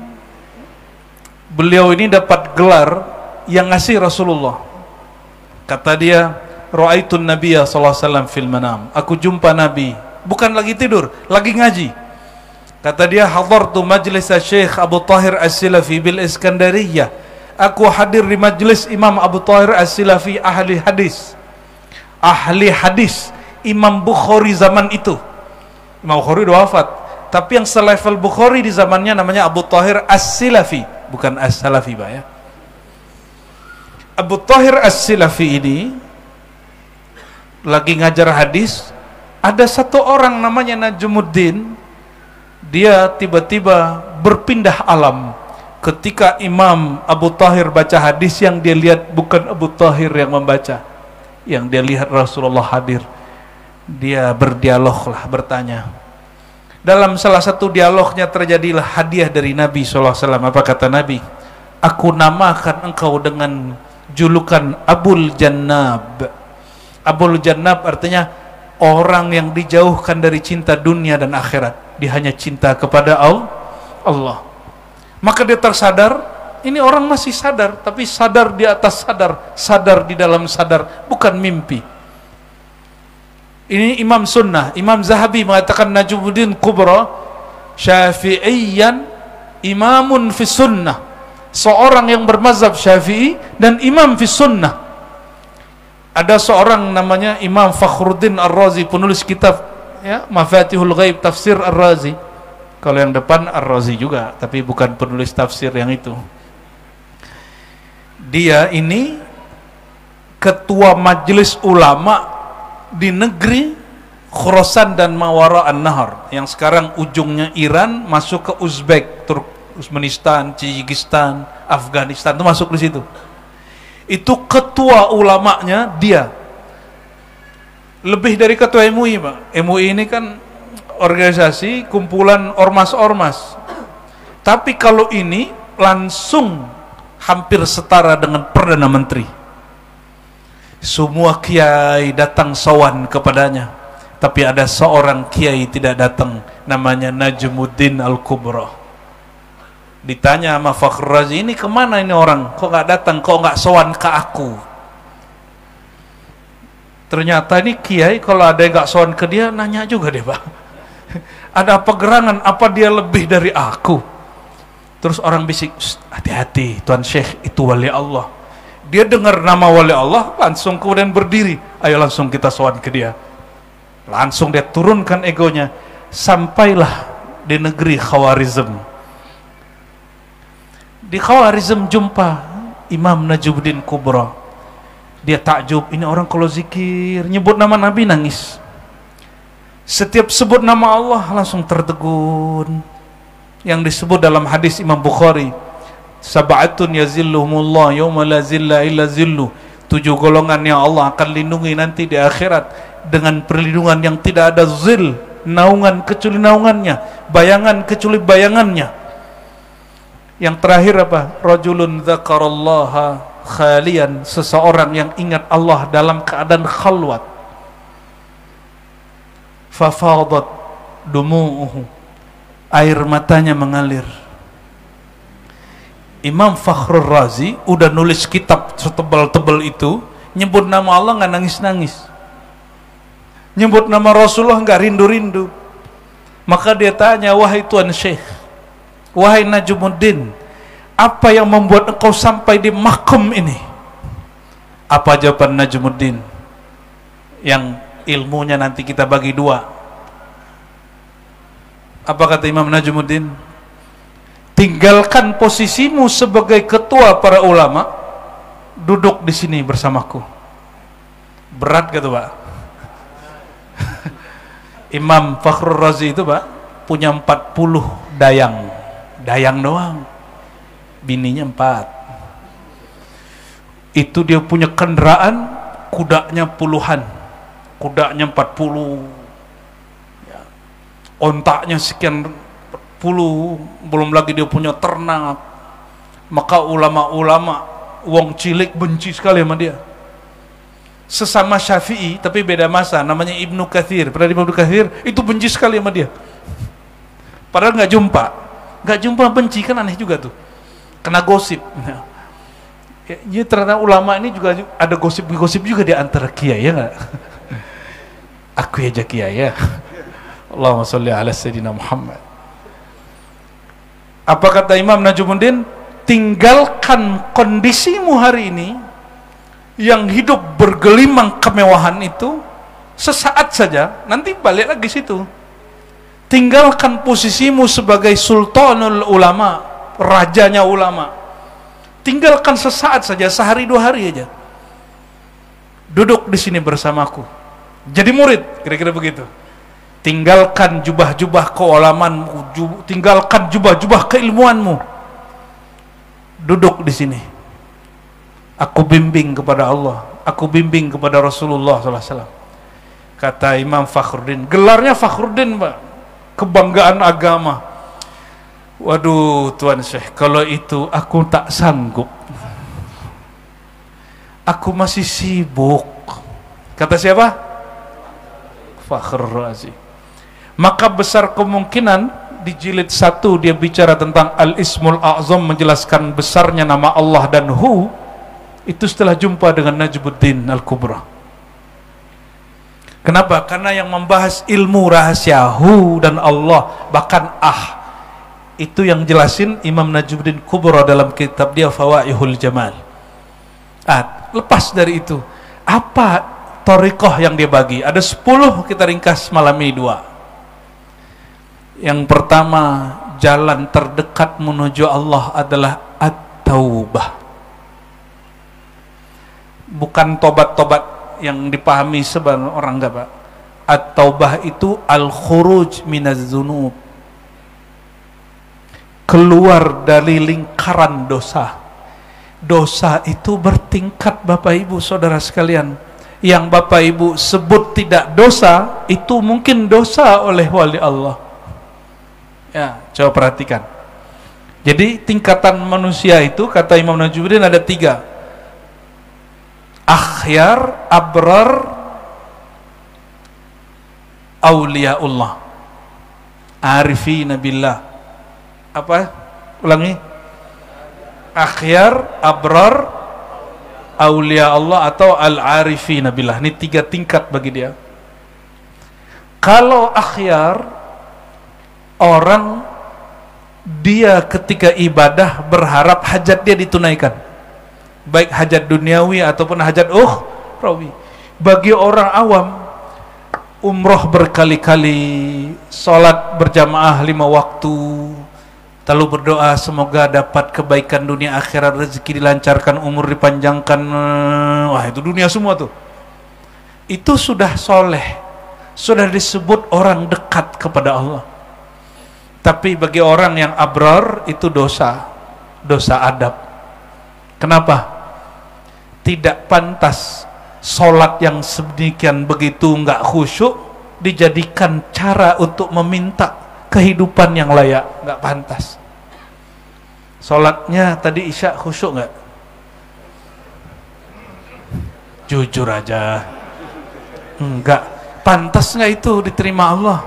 beliau ini dapat gelar yang ngasih Rasulullah. Kata dia, ra'aitun nabiyya sallallahu alaihi wasallam fil manam. Aku jumpa Nabi, bukan lagi tidur, lagi ngaji. Kata dia, hadartu majlis Syekh Abu Tahir As-Silafi bil Iskandariyah. Aku hadir di majlis Imam Abu Tahir As-Silafi, ahli hadis. Ahli hadis Imam Bukhari zaman itu. Imam Bukhari udah wafat, tapi yang selevel Bukhari di zamannya namanya Abu Tahir As-Silafi, bukan As-Salafi, Pak ya. Abu Tahir As-Silafi ini lagi ngajar hadis, ada satu orang namanya Najmuddin, dia tiba-tiba berpindah alam ketika Imam Abu Tahir baca hadis. Yang dia lihat bukan Abu Tahir yang membaca, yang dia lihat Rasulullah hadir. Dia berdialog lah, bertanya. Dalam salah satu dialognya terjadilah hadiah dari Nabi SAW. Apa kata Nabi? Aku namakan engkau dengan julukan Abul Jannab. Abul Jannab artinya orang yang dijauhkan dari cinta dunia dan akhirat. Dia hanya cinta kepada Allah. Maka dia tersadar, ini orang masih sadar, tapi sadar di atas sadar, sadar di dalam sadar, bukan mimpi. Ini Imam Sunnah. Imam Zahabi mengatakan Najmuddin Kubra Syafi'iyan imamun fi sunnah, seorang yang bermazhab Syafi'i dan imam fi sunnah. Ada seorang namanya Imam Fakhruddin Ar-Razi, penulis kitab ya, Mafatihul Ghaib, tafsir Ar-Razi. Kalau yang depan Ar-Razi juga, tapi bukan penulis tafsir yang itu. Dia ini ketua majelis ulama di negeri Khurasan dan Mawara an-Nahar, yang sekarang ujungnya Iran masuk ke Uzbek, Turkmenistan, Kyrgyzstan, Afghanistan, itu masuk di situ. Itu ketua ulamanya dia. Lebih dari ketua MUI, Pak. MUI ini kan organisasi kumpulan ormas-ormas. Tapi kalau ini langsung hampir setara dengan Perdana Menteri. Semua kiai datang sowan kepadanya, tapi ada seorang kiai tidak datang, namanya Najmuddin Al-Kubra. Ditanya sama Fakhr Razi, ini kemana ini orang? Kok nggak datang? Kok nggak sowan ke aku? Ternyata ini kiai kalau ada yang nggak sowan ke dia, nanya juga deh, Pak. Ada apa gerangan? Apa dia lebih dari aku? Terus orang bisik, hati-hati, Tuan Syekh itu wali Allah. Dia dengar nama wali Allah, langsung kemudian berdiri. Ayo langsung kita sowan ke dia. Langsung dia turunkan egonya. Sampailah di negeri Khawarizm. Di Khawarizm jumpa Imam Najmuddin Kubra. Dia takjub, ini orang kalau zikir nyebut nama Nabi nangis. Setiap sebut nama Allah langsung tertegun. Yang disebut dalam hadis Imam Bukhari, sab'atun yazilluhumullah yawma la zilla illa zillu. 7 golongan yang Allah akan lindungi nanti di akhirat dengan perlindungan yang tidak ada zil, naungan kecuali naungannya, bayangan kecuali bayangannya. Yang terakhir apa? Rajulun dzakarallaha khalian, seseorang yang ingat Allah dalam keadaan khalwat. Fafadat dumu'uhu, air matanya mengalir. Imam Fakhrul Razi udah nulis kitab setebal-tebal itu, nyebut nama Allah nggak nangis-nangis, nyebut nama Rasulullah nggak rindu-rindu. Maka dia tanya, wahai Tuan Syekh, wahai Najmuddin, apa yang membuat engkau sampai di makom ini? Apa jawaban Najmuddin yang ilmunya nanti kita bagi dua? Apa kata Imam Najmuddin? Tinggalkan posisimu sebagai ketua para ulama, duduk di sini bersamaku. Berat gitu Pak. Imam Fakhrul Razi itu Pak punya 40 dayang. Dayang doang, bininya 4. Itu dia punya kendaraan, kudanya puluhan, kudanya 40 ya. Ontaknya sekian puluh, belum lagi dia punya ternak. Maka ulama-ulama wong cilik benci sekali sama dia. Sesama Syafi'i tapi beda masa, namanya Ibnu Katsir. Pernah di Ibnu Katsir itu benci sekali sama dia. Padahal nggak jumpa benci, kan aneh juga tuh. Kena gosip. Ya, ternyata ulama ini juga ada gosip juga di antara kiai, ya nggak? Aku aja kiai ya. Allahumma sholli ala sayyidina Muhammad. Apa kata Imam Najmuddin? Tinggalkan kondisimu hari ini yang hidup bergelimang kemewahan itu sesaat saja, nanti balik lagi situ. Tinggalkan posisimu sebagai sultanul ulama, rajanya ulama. Tinggalkan sesaat saja, sehari 2 hari aja. Duduk di sini bersamaku. Jadi murid, kira-kira begitu. Tinggalkan jubah-jubah keulamanmu, tinggalkan jubah-jubah keilmuanmu. Duduk di sini. Aku bimbing kepada Allah, aku bimbing kepada Rasulullah SAW. Kata Imam Fakhruddin, gelarnya Fakhruddin Pak, kebanggaan agama. Waduh Tuan Syekh, kalau itu aku tak sanggup, aku masih sibuk. Kata siapa? Fakhrul Razi. Maka besar kemungkinan di jilid 1 dia bicara tentang Al-Ismul A'zam, menjelaskan besarnya nama Allah dan Hu. Itu setelah jumpa dengan Najmuddin Al-Kubra. Kenapa? Karena yang membahas ilmu rahasia Hu dan Allah, bahkan itu yang jelasin Imam Najmuddin Kubra dalam kitab dia Fawaihul Jamal. Lepas dari itu, apa thariqah yang dia bagi? Ada 10, kita ringkas malam ini 2. Yang pertama, jalan terdekat menuju Allah adalah at-taubah. Bukan tobat-tobat yang dipahami sebagian orang, enggak Pak. At-taubah itu al-khuruj minaz dzunub, keluar dari lingkaran dosa. Dosa itu bertingkat Bapak Ibu Saudara sekalian. Yang Bapak Ibu sebut tidak dosa, itu mungkin dosa oleh wali Allah. Ya, coba perhatikan. Jadi tingkatan manusia itu kata Imam Najmuddin ada 3. Akhyar, abrar, auliaullah, arifina billah. Apa? Ulangi. Akhyar, abrar, aulia Allah atau al-arifina billah. Ini 3 tingkat bagi dia. Kalau akhyar, orang dia ketika ibadah berharap hajat dia ditunaikan, baik hajat duniawi ataupun hajat ukhrawi. Bagi orang awam, umroh berkali-kali, sholat berjamaah 5 waktu, lalu berdoa semoga dapat kebaikan dunia akhirat, rezeki dilancarkan, umur dipanjangkan. Wah, itu dunia semua tuh. Itu sudah soleh, sudah disebut orang dekat kepada Allah. Tapi bagi orang yang abrar itu dosa, dosa adab. Kenapa? Tidak pantas sholat yang sedemikian begitu nggak khusyuk dijadikan cara untuk meminta kehidupan yang layak, nggak pantas. Sholatnya tadi Isya khusyuk nggak? Jujur aja. Enggak. Pantas nggak itu diterima Allah?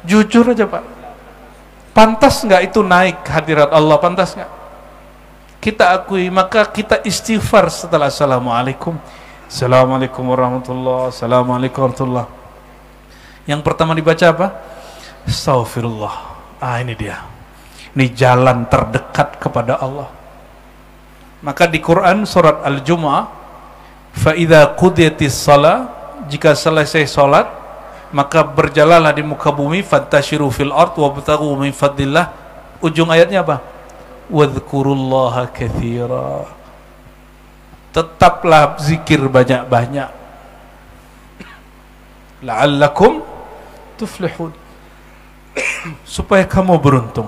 Jujur aja Pak. Pantas nggak itu naik hadirat Allah? Pantas nggak? Kita akui, maka kita istighfar setelah Assalamualaikum. Assalamualaikum warahmatullahi, Assalamualaikum warahmatullahi. Yang pertama dibaca apa? Astaghfirullah. Ini dia. Ini jalan terdekat kepada Allah. Maka di Quran surat Al-Jumu'ah, fa idza qudiyatis shalah, jika selesai salat maka berjalanlah di muka bumi, fantashiru fil ard wabtaghu min fadlillah. Ujung ayatnya apa? Wadhkurullaha katsira. Tetaplah zikir banyak-banyak. La'allakum tuflihun. Supaya kamu beruntung.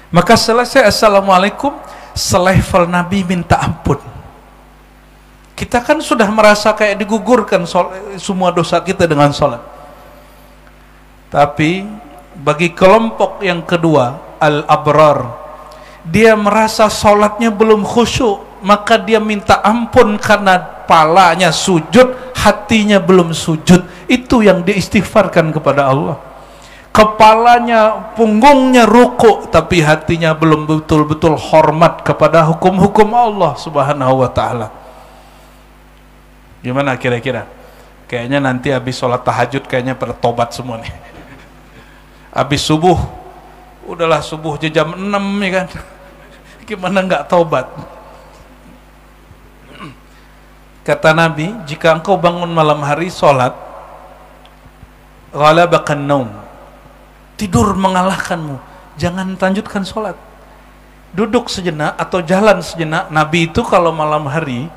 Maka selesai Assalamualaikum, selevel Nabi minta ampun. Kita kan sudah merasa kayak digugurkan semua dosa kita dengan sholat. Tapi bagi kelompok yang kedua, al-abrar, dia merasa sholatnya belum khusyuk, maka dia minta ampun karena palanya sujud, hatinya belum sujud. Itu yang diistighfarkan kepada Allah. Kepalanya, punggungnya rukuk, tapi hatinya belum betul-betul hormat kepada hukum-hukum Allah subhanahu wa ta'ala. Gimana kira-kira? Kayaknya nanti habis sholat tahajud kayaknya pada tobat semua nih. Habis subuh, udahlah subuh jam 6 ya kan. Gimana nggak tobat? Kata Nabi, jika engkau bangun malam hari sholat, ghalabakan naum, tidur mengalahkanmu, jangan lanjutkan sholat. Duduk sejenak atau jalan sejenak. Nabi itu kalau malam hari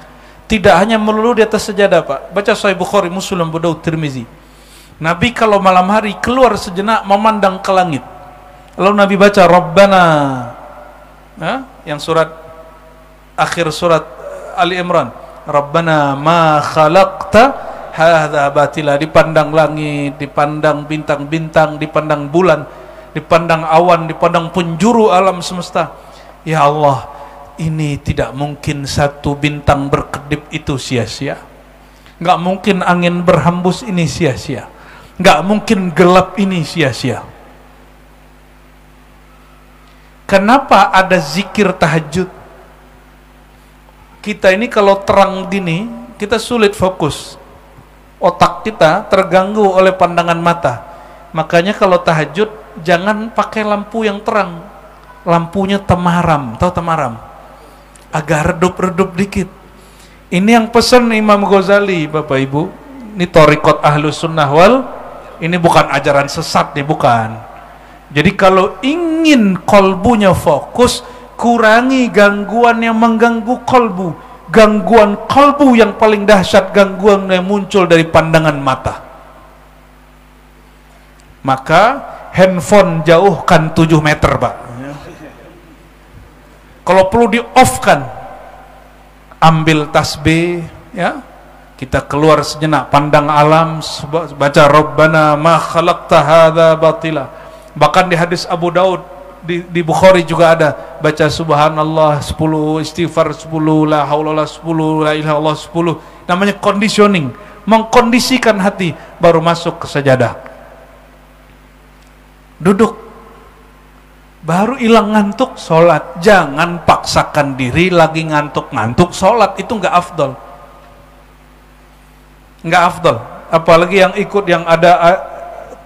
tidak hanya melulu di atas sejadah Pak. Baca Sahih Bukhari, Muslim, Abu Daud, Tirmizi. Nabi kalau malam hari keluar sejenak memandang ke langit. Lalu Nabi baca Rabbana, yang surat akhir surat Ali Imran, Rabbana ma khalaqta hadza batila. Dipandang langit, dipandang bintang-bintang, dipandang bulan, dipandang awan, dipandang penjuru alam semesta. Ya Allah, ini tidak mungkin satu bintang berkedip itu sia-sia. Nggak mungkin angin berhembus ini sia-sia. Nggak mungkin gelap ini sia-sia. Kenapa ada zikir tahajud? Kita ini kalau terang gini, kita sulit fokus. Otak kita terganggu oleh pandangan mata. Makanya kalau tahajud, jangan pakai lampu yang terang. Lampunya temaram. Tahu temaram? Agak redup-redup dikit. Ini yang pesan Imam Ghazali, Bapak Ibu. Ini Thariqat Ahlus Sunnah wal, ini bukan ajaran sesat nih, bukan. Jadi kalau ingin kolbunya fokus, kurangi gangguan yang mengganggu kolbu. Gangguan kolbu yang paling dahsyat, gangguan yang muncul dari pandangan mata. Maka handphone jauhkan 7 meter Pak. Kalau perlu di off kan, ambil tasbih ya, kita keluar sejenak, pandang alam, baca Rabbana ma khalaqta hadza batila. Bahkan di hadis Abu Daud, di Bukhari juga ada, baca subhanallah 10, istighfar 10, la haula 10, la ilaha illallah 10. Namanya conditioning, mengkondisikan hati, baru masuk ke sajadah. Duduk, baru hilang ngantuk, sholat. Jangan paksakan diri lagi ngantuk-ngantuk sholat, itu nggak afdol. Nggak afdol. Apalagi yang ikut yang ada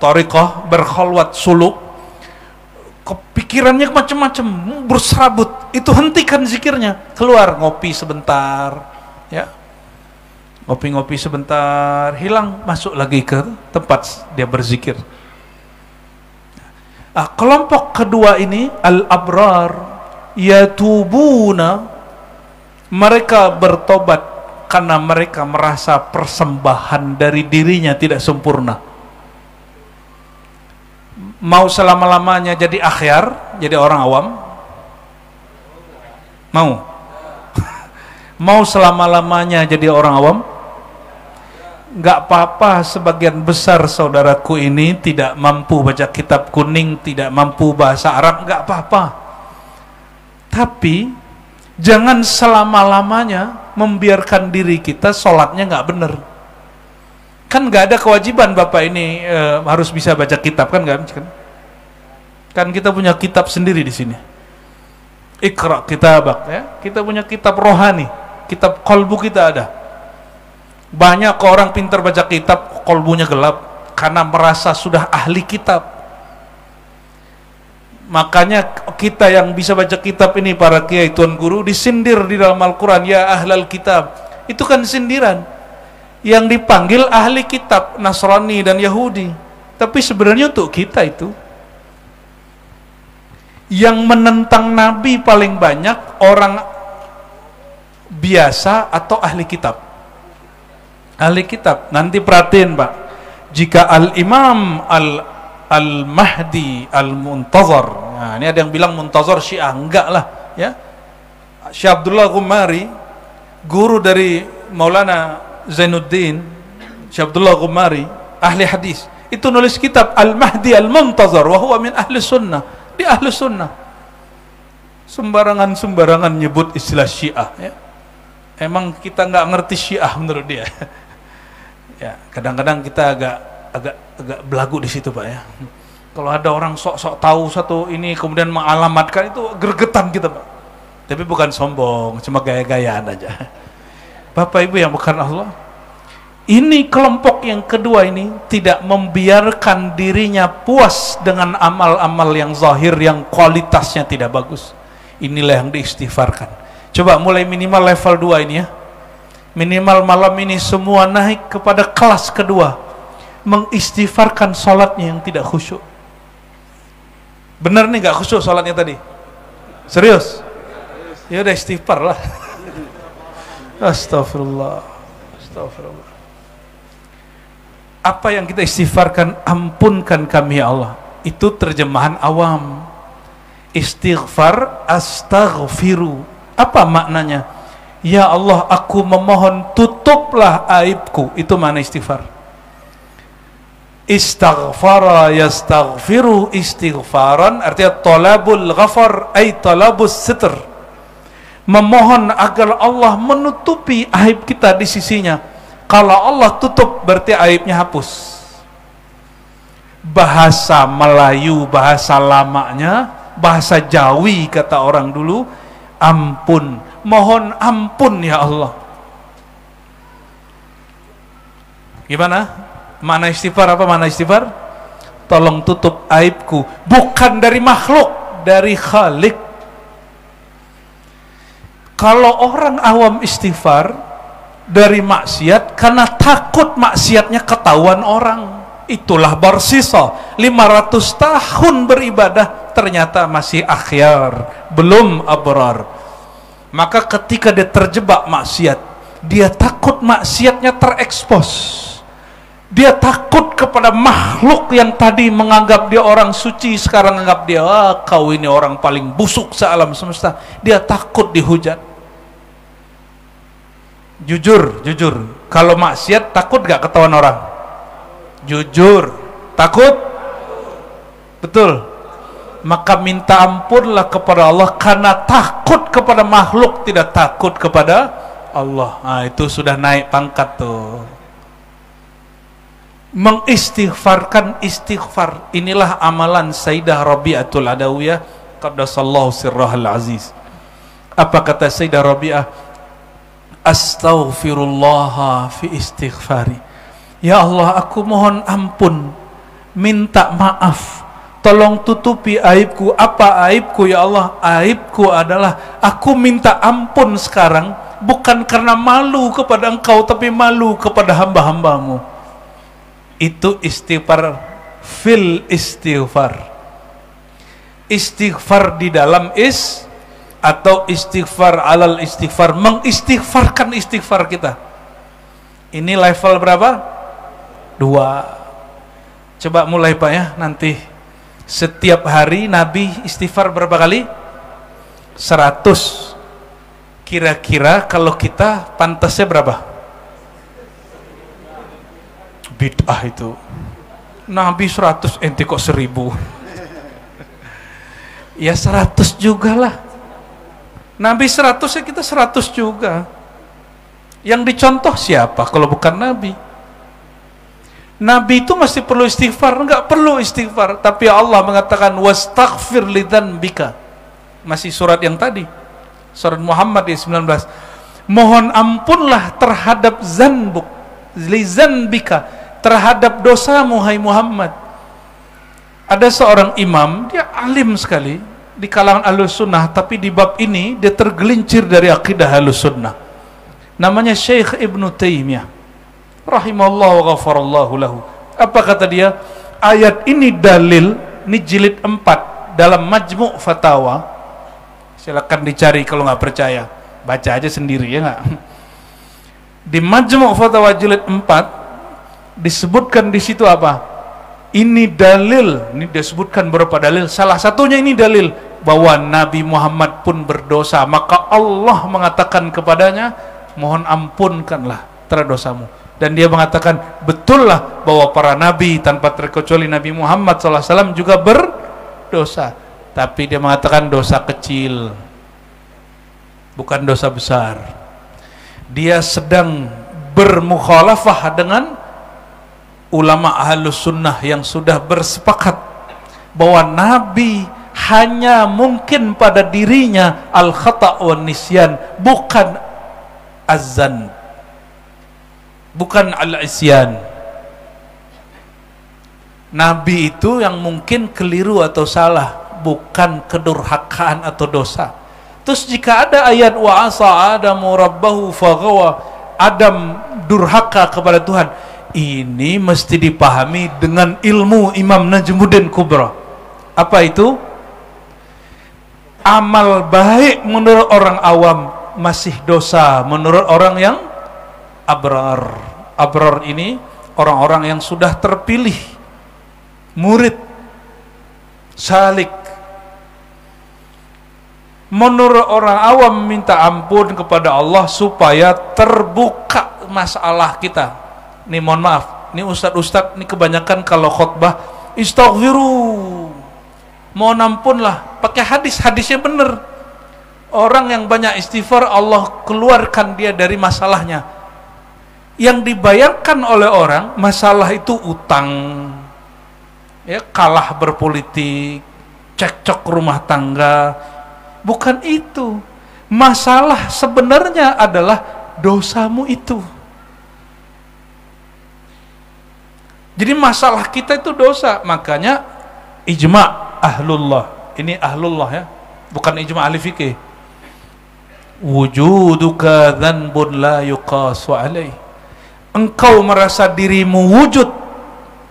thariqah berkhalwat suluk, kepikirannya macam-macam, berserabut, itu hentikan zikirnya, keluar ngopi sebentar ya, ngopi-ngopi sebentar, hilang, masuk lagi ke tempat dia berzikir. Kelompok kedua ini al-abrar, yatubuna, mereka bertobat karena mereka merasa persembahan dari dirinya tidak sempurna. Mau selama-lamanya jadi akhyar, jadi orang awam? Mau? Mau selama-lamanya jadi orang awam? Nggak apa-apa, sebagian besar saudaraku ini tidak mampu baca kitab kuning, tidak mampu bahasa Arab, nggak apa-apa. Tapi jangan selama-lamanya membiarkan diri kita sholatnya nggak bener. Kan nggak ada kewajiban Bapak ini harus bisa baca kitab, kan nggak? Kan kita punya kitab sendiri di sini. Iqra kitabak, ya. Kita punya kitab rohani, kitab kolbu kita ada. Banyak orang pintar baca kitab, kolbunya gelap karena merasa sudah ahli kitab. Makanya kita yang bisa baca kitab ini, para kiai tuan guru, disindir di dalam Al-Quran, ya ahlal kitab. Itu kan sindiran. Yang dipanggil ahli kitab Nasrani dan Yahudi, tapi sebenarnya untuk kita itu. Yang menentang Nabi paling banyak orang biasa atau ahli kitab. Ahli kitab. Nanti perhatiin Pak, jika Al-Imam Al-Mahdi Al-Muntazar, nah ini ada yang bilang Muntazar Syiah, enggak lah ya. Syekh Abdullah Ghumari, guru dari Maulana Zainuddin, Syekh Abdullah Ghumari, ahli hadis, itu nulis kitab Al-Mahdi Al-Muntazar wa huwa min ahli sunnah. Di ahli sunnah. Sembarangan nyebut istilah Syiah ya. Emang kita nggak ngerti Syiah menurut dia. Ya, kadang-kadang kita agak belagu di situ Pak ya. Kalau ada orang sok-sok tahu satu ini kemudian mengalamatkan, itu gregetan kita Pak. Tapi bukan sombong, cuma gaya-gayaan aja. Bapak Ibu yang bukan Allah, ini kelompok yang kedua ini tidak membiarkan dirinya puas dengan amal-amal yang zahir yang kualitasnya tidak bagus. Inilah yang diistighfarkan. Coba mulai minimal level 2 ini ya. Minimal malam ini semua naik kepada kelas kedua, mengistighfarkan sholatnya yang tidak khusyuk. Benar nih gak khusyuk sholatnya tadi? Serius? Ya udah istighfar lah. Astagfirullah. Astagfirullah. Apa yang kita istighfarkan, ampunkan kami ya Allah, itu terjemahan awam. Istighfar, astaghfiru, apa maknanya? Ya Allah, aku memohon tutuplah aibku, itu makna istighfar. Istaghfara yastaghfiru istighfaran, artinya talabul ghafar ay talabus sitr, memohon agar Allah menutupi aib kita di sisinya. Kalau Allah tutup berarti aibnya hapus. Bahasa Melayu, bahasa lamanya, bahasa Jawi kata orang dulu, ampun, mohon ampun ya Allah. Gimana? Mana istighfar, apa mana istighfar? Tolong tutup aibku, bukan dari makhluk, dari Khalik. Kalau orang awam istighfar dari maksiat karena takut maksiatnya ketahuan orang, itulah barsisa 500 tahun beribadah ternyata masih akhyar, belum abrar. Maka ketika dia terjebak maksiat, dia takut maksiatnya terekspos. Dia takut kepada makhluk yang tadi menganggap dia orang suci, sekarang menganggap dia, kau ini orang paling busuk sealam semesta. Dia takut dihujat. Jujur, kalau maksiat takut gak ketahuan orang? Jujur, takut? Betul. Maka minta ampunlah kepada Allah, karena takut kepada makhluk, tidak takut kepada Allah. Nah, itu sudah naik pangkat tuh. Mengistighfarkan istighfar, inilah amalan Sayyidah Rabi'atul Adawiyah qaddasallahu sirrahal aziz. Apa kata Sayyidah Rabi'ah? Astaghfirullah fi istighfari. Ya Allah, aku mohon ampun, minta maaf, tolong tutupi aibku. Apa aibku ya Allah? Aibku adalah aku minta ampun sekarang bukan karena malu kepada engkau, tapi malu kepada hamba-hambamu. Itu istighfar fil istighfar. Istighfar di dalam atau istighfar alal istighfar, mengistighfarkan istighfar kita. Ini level berapa? 2. Coba mulai Pak ya, nanti setiap hari Nabi istighfar berapa kali? 100. Kira-kira kalau kita pantasnya berapa? Bid'ah itu. Nabi 100, ente kok 1000? Ya 100 juga lah. Nabi 100 ya kita 100 juga. Yang dicontoh siapa kalau bukan Nabi? Nabi itu masih perlu istighfar? Enggak perlu istighfar, tapi Allah mengatakan wastaghfir lidzanbika. Masih surat yang tadi, surat Muhammad di 19. Mohon ampunlah terhadap zanbuk, lidzanbika, terhadap dosamu hai Muhammad. Ada seorang imam, dia alim sekali di kalangan Ahlus Sunnah, tapi di bab ini dia tergelincir dari akidah Ahlus Sunnah. Namanya Syekh Ibnu Taimiyah rahimahullah wa ghafarallahu lahu. Apa kata dia? Ayat ini dalil, ini jilid 4 dalam Majmu' Fatawa. Silakan dicari kalau nggak percaya, baca aja sendiri ya nggak. Di Majmu' Fatawa jilid 4 disebutkan di situ apa? Ini dalil, ini disebutkan beberapa dalil. Salah satunya ini dalil bahwa Nabi Muhammad pun berdosa, maka Allah mengatakan kepadanya, mohon ampunkanlah terhadap dosamu. Dan dia mengatakan betullah bahwa para nabi tanpa terkecuali Nabi Muhammad SAW juga berdosa, tapi dia mengatakan dosa kecil, bukan dosa besar. Dia sedang bermukhalafah dengan ulama Ahlus Sunnah yang sudah bersepakat bahwa Nabi hanya mungkin pada dirinya al-khata' wa nisyan, bukan azan, bukan al-isyan. Nabi itu yang mungkin keliru atau salah, bukan kedurhakaan atau dosa. Terus jika ada ayat wa asa adamu rabbahu faghawa, Adam durhaka kepada Tuhan, ini mesti dipahami dengan ilmu Imam Najmuddin Kubra. Apa itu? Amal baik menurut orang awam masih dosa menurut orang yang abrar. Abrar ini orang-orang yang sudah terpilih, murid, salik. Menurut orang awam minta ampun kepada Allah supaya terbuka masalah kita. Nih mohon maaf, ini ustadz-ustadz ini kebanyakan kalau khutbah istaghfiru, mohon ampunlah, pakai hadis-hadisnya bener. Orang yang banyak istighfar, Allah keluarkan dia dari masalahnya. Yang dibayarkan oleh orang, masalah itu utang, ya, kalah berpolitik, cekcok rumah tangga. Bukan itu. Masalah sebenarnya adalah dosamu itu. Jadi masalah kita itu dosa. Makanya ijma' ahlullah. Ini ahlullah ya, bukan ijma' ahli fikih. Wujuduka dzanbun la yuqasu alaih. Engkau merasa dirimu wujud,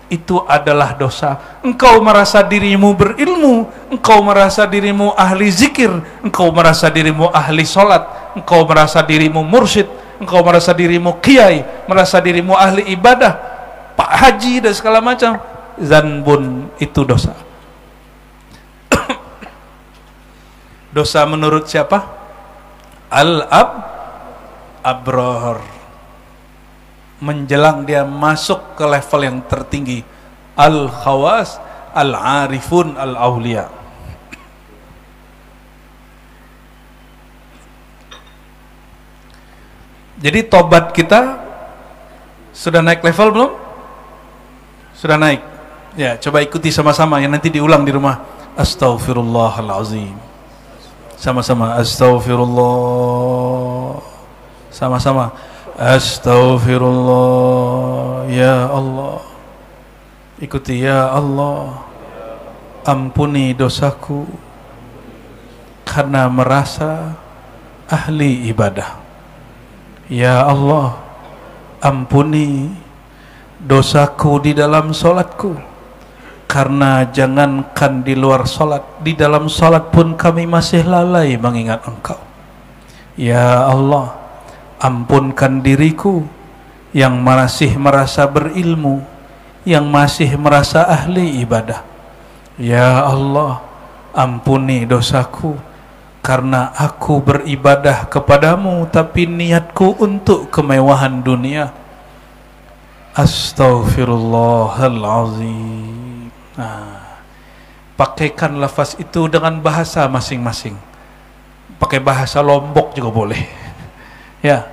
itu adalah dosa. Engkau merasa dirimu berilmu, engkau merasa dirimu ahli zikir, engkau merasa dirimu ahli salat, engkau merasa dirimu mursyid, engkau merasa dirimu kiai, merasa dirimu ahli ibadah, pak haji dan segala macam, zanbun, itu dosa. Dosa menurut siapa? Al-abrar. Menjelang dia masuk ke level yang tertinggi, al-khawas, al-arifun, al-awliya. Jadi tobat kita sudah naik level belum? Sudah naik. Ya, coba ikuti sama-sama yang nanti diulang di rumah. Astaghfirullahalazim. Sama-sama astaghfirullah. Sama-sama astaghfirullah. Ya Allah, ikuti. Ya Allah, ampuni dosaku karena merasa ahli ibadah. Ya Allah, ampuni dosaku di dalam solatku, karena jangankan di luar solat, di dalam solat pun kami masih lalai mengingat Engkau. Ya Allah, ampunkan diriku yang masih merasa berilmu, yang masih merasa ahli ibadah. Ya Allah, ampuni dosaku karena aku beribadah kepadamu tapi niatku untuk kemewahan dunia. Astaghfirullahalazim. Nah, pakaikan lafaz itu dengan bahasa masing-masing. pakai bahasa Lombok juga boleh, ya,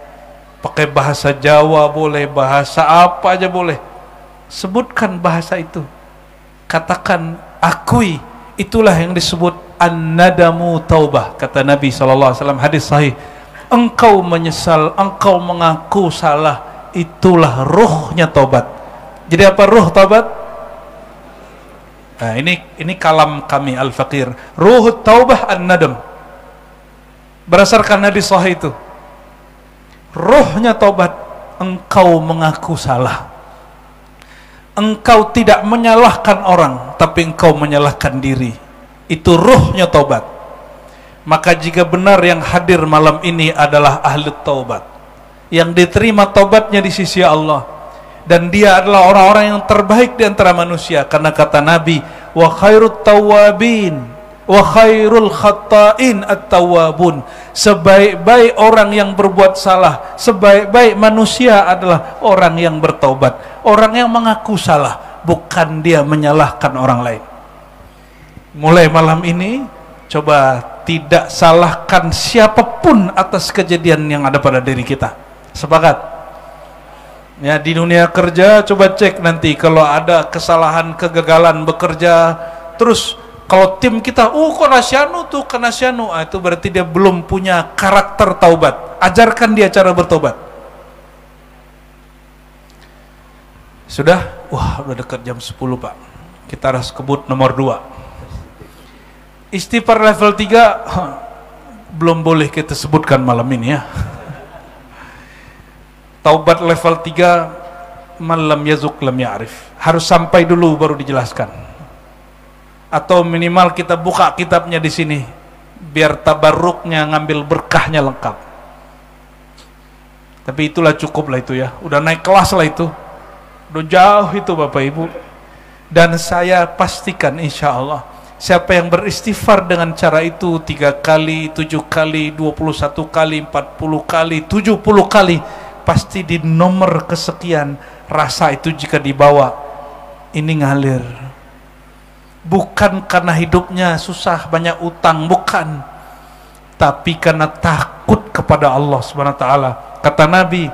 pakai bahasa Jawa boleh, bahasa apa aja boleh. Sebutkan bahasa itu, katakan, akui, itulah yang disebut an-nadamu taubah. Kata Nabi SAW, hadis sahih, engkau menyesal, engkau mengaku salah, itulah ruhnya taubat. Jadi apa ruh taubat? Nah, ini kalam kami Al-Faqir. Ruh taubah an-nadam, berdasarkan hadis sahih itu. Ruhnya taubat, engkau mengaku salah, engkau tidak menyalahkan orang, tapi engkau menyalahkan diri. Itu ruhnya taubat. Maka jika benar yang hadir malam ini adalah ahli taubat, yang diterima taubatnya di sisi Allah, dan dia adalah orang-orang yang terbaik di antara manusia, karena kata Nabi, wa khairut tawabin wa khairul khata'in at-tawabun. Sebaik-baik orang yang berbuat salah, sebaik-baik manusia adalah orang yang bertaubat, orang yang mengaku salah, bukan dia menyalahkan orang lain. Mulai malam ini, coba tidak salahkan siapapun atas kejadian yang ada pada diri kita. Sepakat? Ya, di dunia kerja coba cek nanti kalau ada kesalahan, kegagalan bekerja, terus kalau tim kita, kok Nasyanu tuh, ke Nasyanu, itu berarti dia belum punya karakter taubat. Ajarkan dia cara bertobat. Sudah? Wah, udah dekat jam 10 Pak. Kita harus kebut nomor 2. Istighfar level 3 belum boleh kita sebutkan malam ini ya. Taubat level 3, man lam yazuk lam ya'rif. Harus sampai dulu baru dijelaskan. Atau minimal kita buka kitabnya di sini, biar tabarruknya, ngambil berkahnya lengkap. Tapi itulah cukup lah itu ya. Udah naik kelas lah itu. Udah jauh itu Bapak Ibu. Dan saya pastikan insya Allah, siapa yang beristighfar dengan cara itu 3 kali, 7 kali, 21 kali, 40 kali, 70 kali, pasti di nomor kesekian rasa itu jika dibawa ini ngalir. Bukan karena hidupnya susah, banyak utang, bukan, tapi karena takut kepada Allah Subhanahu wa taala. Kata Nabi,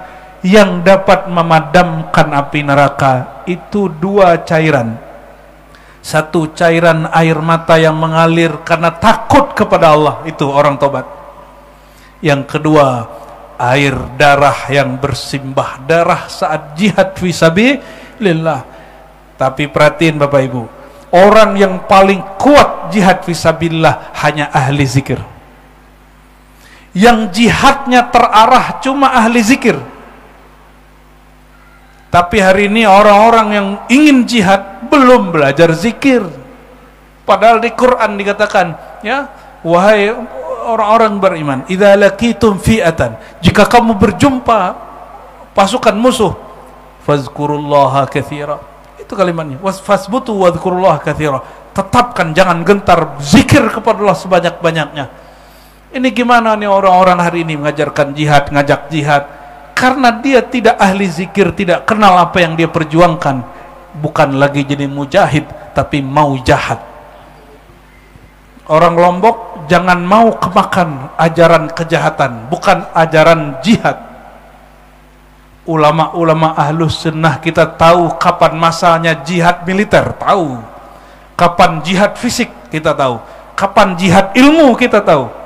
yang dapat memadamkan api neraka itu 2 cairan. 1 cairan air mata yang mengalir karena takut kepada Allah, itu orang tobat. Yang kedua, air darah yang bersimbah darah saat jihad fisabilillah. Tapi perhatiin Bapak Ibu, orang yang paling kuat jihad fisabilillah hanya ahli zikir. Yang jihadnya terarah cuma ahli zikir. Tapi hari ini orang-orang yang ingin jihad belum belajar zikir. Padahal di Quran dikatakan, ya, wahai orang-orang beriman, idza laqitum fi'atan, jika kamu berjumpa pasukan musuh, fazkurullaha katsira. Itu kalimatnya, wasfasbutu wadhkurullaha katsira. Tetapkan, jangan gentar, zikir kepada Allah sebanyak-banyaknya. Ini gimana nih orang-orang hari ini mengajarkan jihad, ngajak jihad? Karena dia tidak ahli zikir, tidak kenal apa yang dia perjuangkan. Bukan lagi jadi mujahid, tapi mau jahat. Orang Lombok jangan mau kemakan ajaran kejahatan, bukan ajaran jihad. Ulama-ulama ahlus sunnah kita tahu kapan masanya jihad militer, tahu. Kapan jihad fisik kita tahu. Kapan jihad ilmu kita tahu.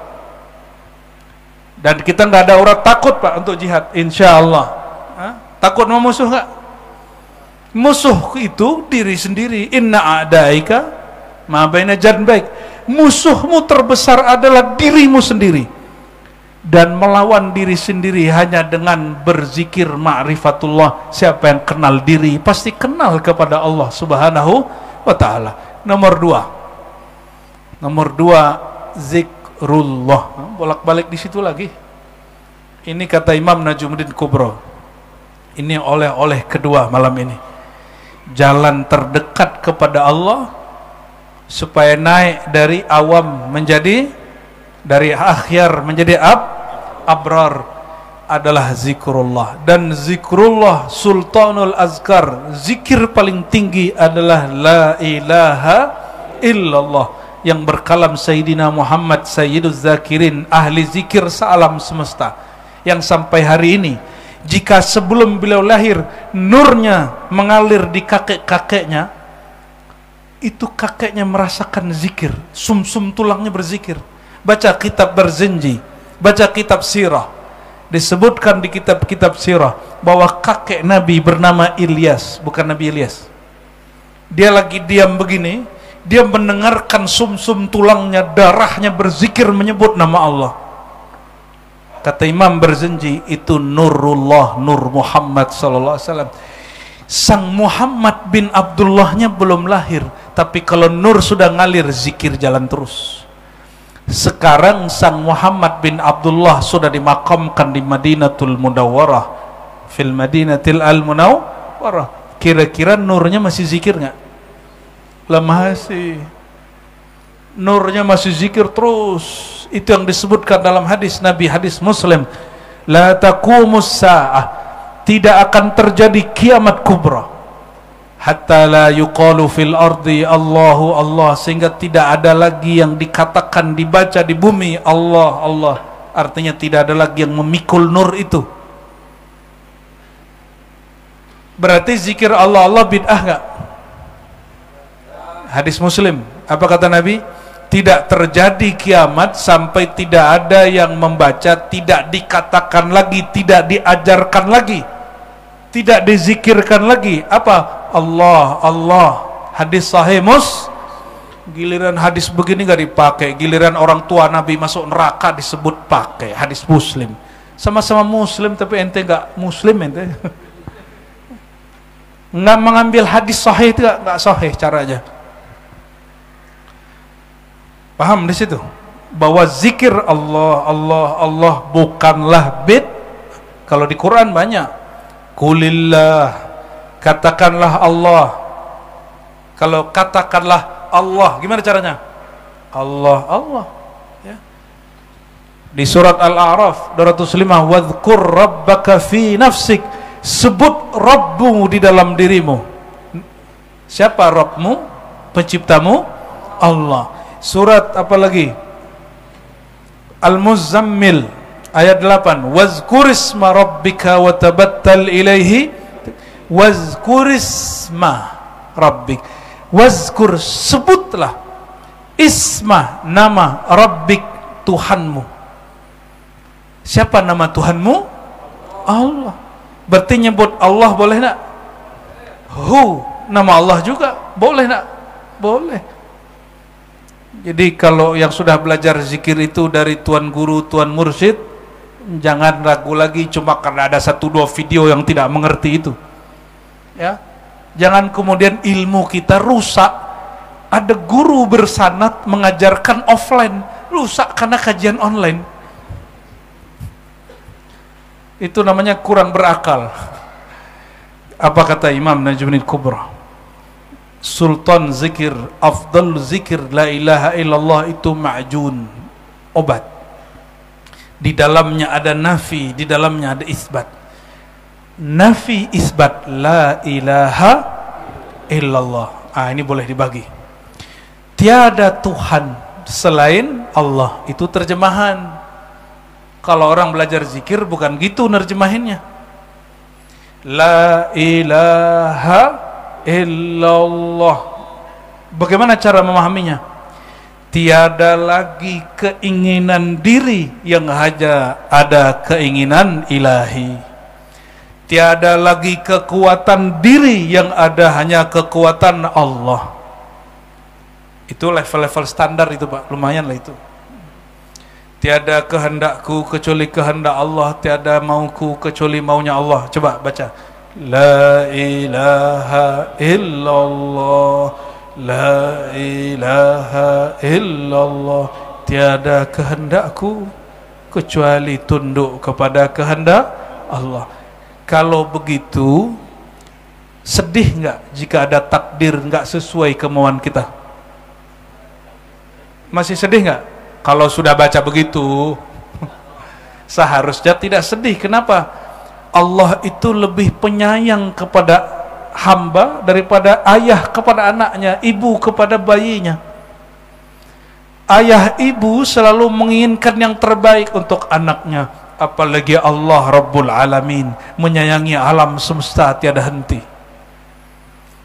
Dan kita nggak ada urat takut Pak untuk jihad, insya Allah. Takut sama musuh nggak? Musuh itu diri sendiri. Inna a'daika ma baina janbaik. Musuhmu terbesar adalah dirimu sendiri. Dan melawan diri sendiri hanya dengan berzikir ma'rifatullah. Siapa yang kenal diri pasti kenal kepada Allah Subhanahu wa ta'ala. Nomor 2, zikrullah. Bolak-balik di situ lagi. Ini kata Imam Najumuddin Kubro. Ini oleh-oleh kedua malam ini. Jalan terdekat kepada Allah supaya naik dari awam menjadi, dari akhyar menjadi abrar, adalah zikrullah. Dan zikrullah sultanul azkar. Zikir paling tinggi adalah la ilaha illallah. yang berkalam Sayyidina Muhammad Sayyiduz Zakirin, ahli zikir sealam semesta, yang sampai hari ini jika sebelum beliau lahir nurnya mengalir di kakek-kakeknya, itu kakeknya merasakan zikir, sumsum tulangnya berzikir. Baca kitab Berzenji, baca kitab sirah, disebutkan di kitab-kitab sirah bahwa kakek Nabi bernama Ilyas, bukan Nabi Ilyas. Dia lagi diam begini, dia mendengarkan sumsum tulangnya, darahnya berzikir menyebut nama Allah. Kata Imam Berzenji, itu nurullah, nur Muhammad sallallahu alaihi wasallam. Sang Muhammad bin Abdullahnya belum lahir, tapi kalau nur sudah ngalir, zikir jalan terus. Sekarang sang Muhammad bin Abdullah sudah dimakamkan di Madinatul Munawwarah, fil Madinatil Al-Munawwarah. Kira-kira nurnya masih zikir nggak? Lah masih. Nurnya masih zikir terus. Itu yang disebutkan dalam hadis Nabi, hadis Muslim, la taqumus sa'ah, tidak akan terjadi kiamat kubra hatta la yuqalu fil ardi Allahu Allah, sehingga tidak ada lagi yang dikatakan, dibaca di bumi Allah Allah, artinya tidak ada lagi yang memikul nur itu. Berarti zikir Allah Allah bid'ah nggak? Hadis Muslim, apa kata Nabi? Tidak terjadi kiamat sampai tidak ada yang membaca, tidak dikatakan lagi, tidak diajarkan lagi, tidak dizikirkan lagi. Apa? Allah, Allah. Hadis sahih giliran hadis begini gak dipakai, giliran orang tua Nabi masuk neraka disebut pakai. Hadis Muslim. Sama-sama Muslim tapi ente gak Muslim ente. Nggak mengambil hadis sahih itu gak sahih caranya. Paham di situ bahwa zikir Allah Allah Allah bukanlah bid. Kalau di Quran banyak, kulillah, katakanlah Allah. Kalau katakanlah Allah, gimana caranya? Allah Allah ya. Di surat Al-A'raf 205, wadhkur rabbaka fi nafsik, sebut Rabbmu di dalam dirimu. Siapa Rabbmu? Penciptamu? Allah. Surat apa lagi? Al-Muzammil ayat 8, wazkurisma rabbika wa tabattal ilaihi, wazkurisma rabbik, wazkur, sebutlah, isma, nama, rabbik, Tuhanmu. Siapa nama Tuhanmu? Allah. Berarti nyebut Allah boleh nak? Hu, nama Allah juga boleh nak? Boleh. Jadi kalau yang sudah belajar zikir itu dari tuan guru, tuan mursyid, jangan ragu lagi cuma karena ada 1-2 video yang tidak mengerti itu. Ya. Jangan kemudian ilmu kita rusak. Ada guru bersanad mengajarkan offline, rusak karena kajian online. Itu namanya kurang berakal. Apa kata Imam Najmuddin Kubra? Sultan zikir, afdal zikir la ilaha illallah itu ma'jun, obat. Di dalamnya ada nafi, di dalamnya ada isbat. Nafi isbat la ilaha illallah. Ini boleh dibagi. Tiada Tuhan selain Allah, itu terjemahan. Kalau orang belajar zikir bukan gitu nerjemahinnya. La ilaha illallah. Bagaimana cara memahaminya? Tiada lagi keinginan diri yang hanya ada keinginan ilahi. Tiada lagi kekuatan diri yang ada hanya kekuatan Allah. Itu level-level standar itu Pak, lumayan lah itu. Tiada kehendakku kecuali kehendak Allah, tiada mauku kecuali maunya Allah. Coba baca. La ilaha illallah, la ilaha illallah, tiada kehendakku kecuali tunduk kepada kehendak Allah. Kalau begitu, sedih nggak jika ada takdir nggak sesuai kemauan kita? Masih sedih nggak? Kalau sudah baca begitu, seharusnya tidak sedih. Kenapa? Allah itu lebih penyayang kepada hamba daripada ayah kepada anaknya, ibu kepada bayinya. Ayah ibu selalu menginginkan yang terbaik untuk anaknya, apalagi Allah Rabbul Alamin, menyayangi alam semesta tiada henti.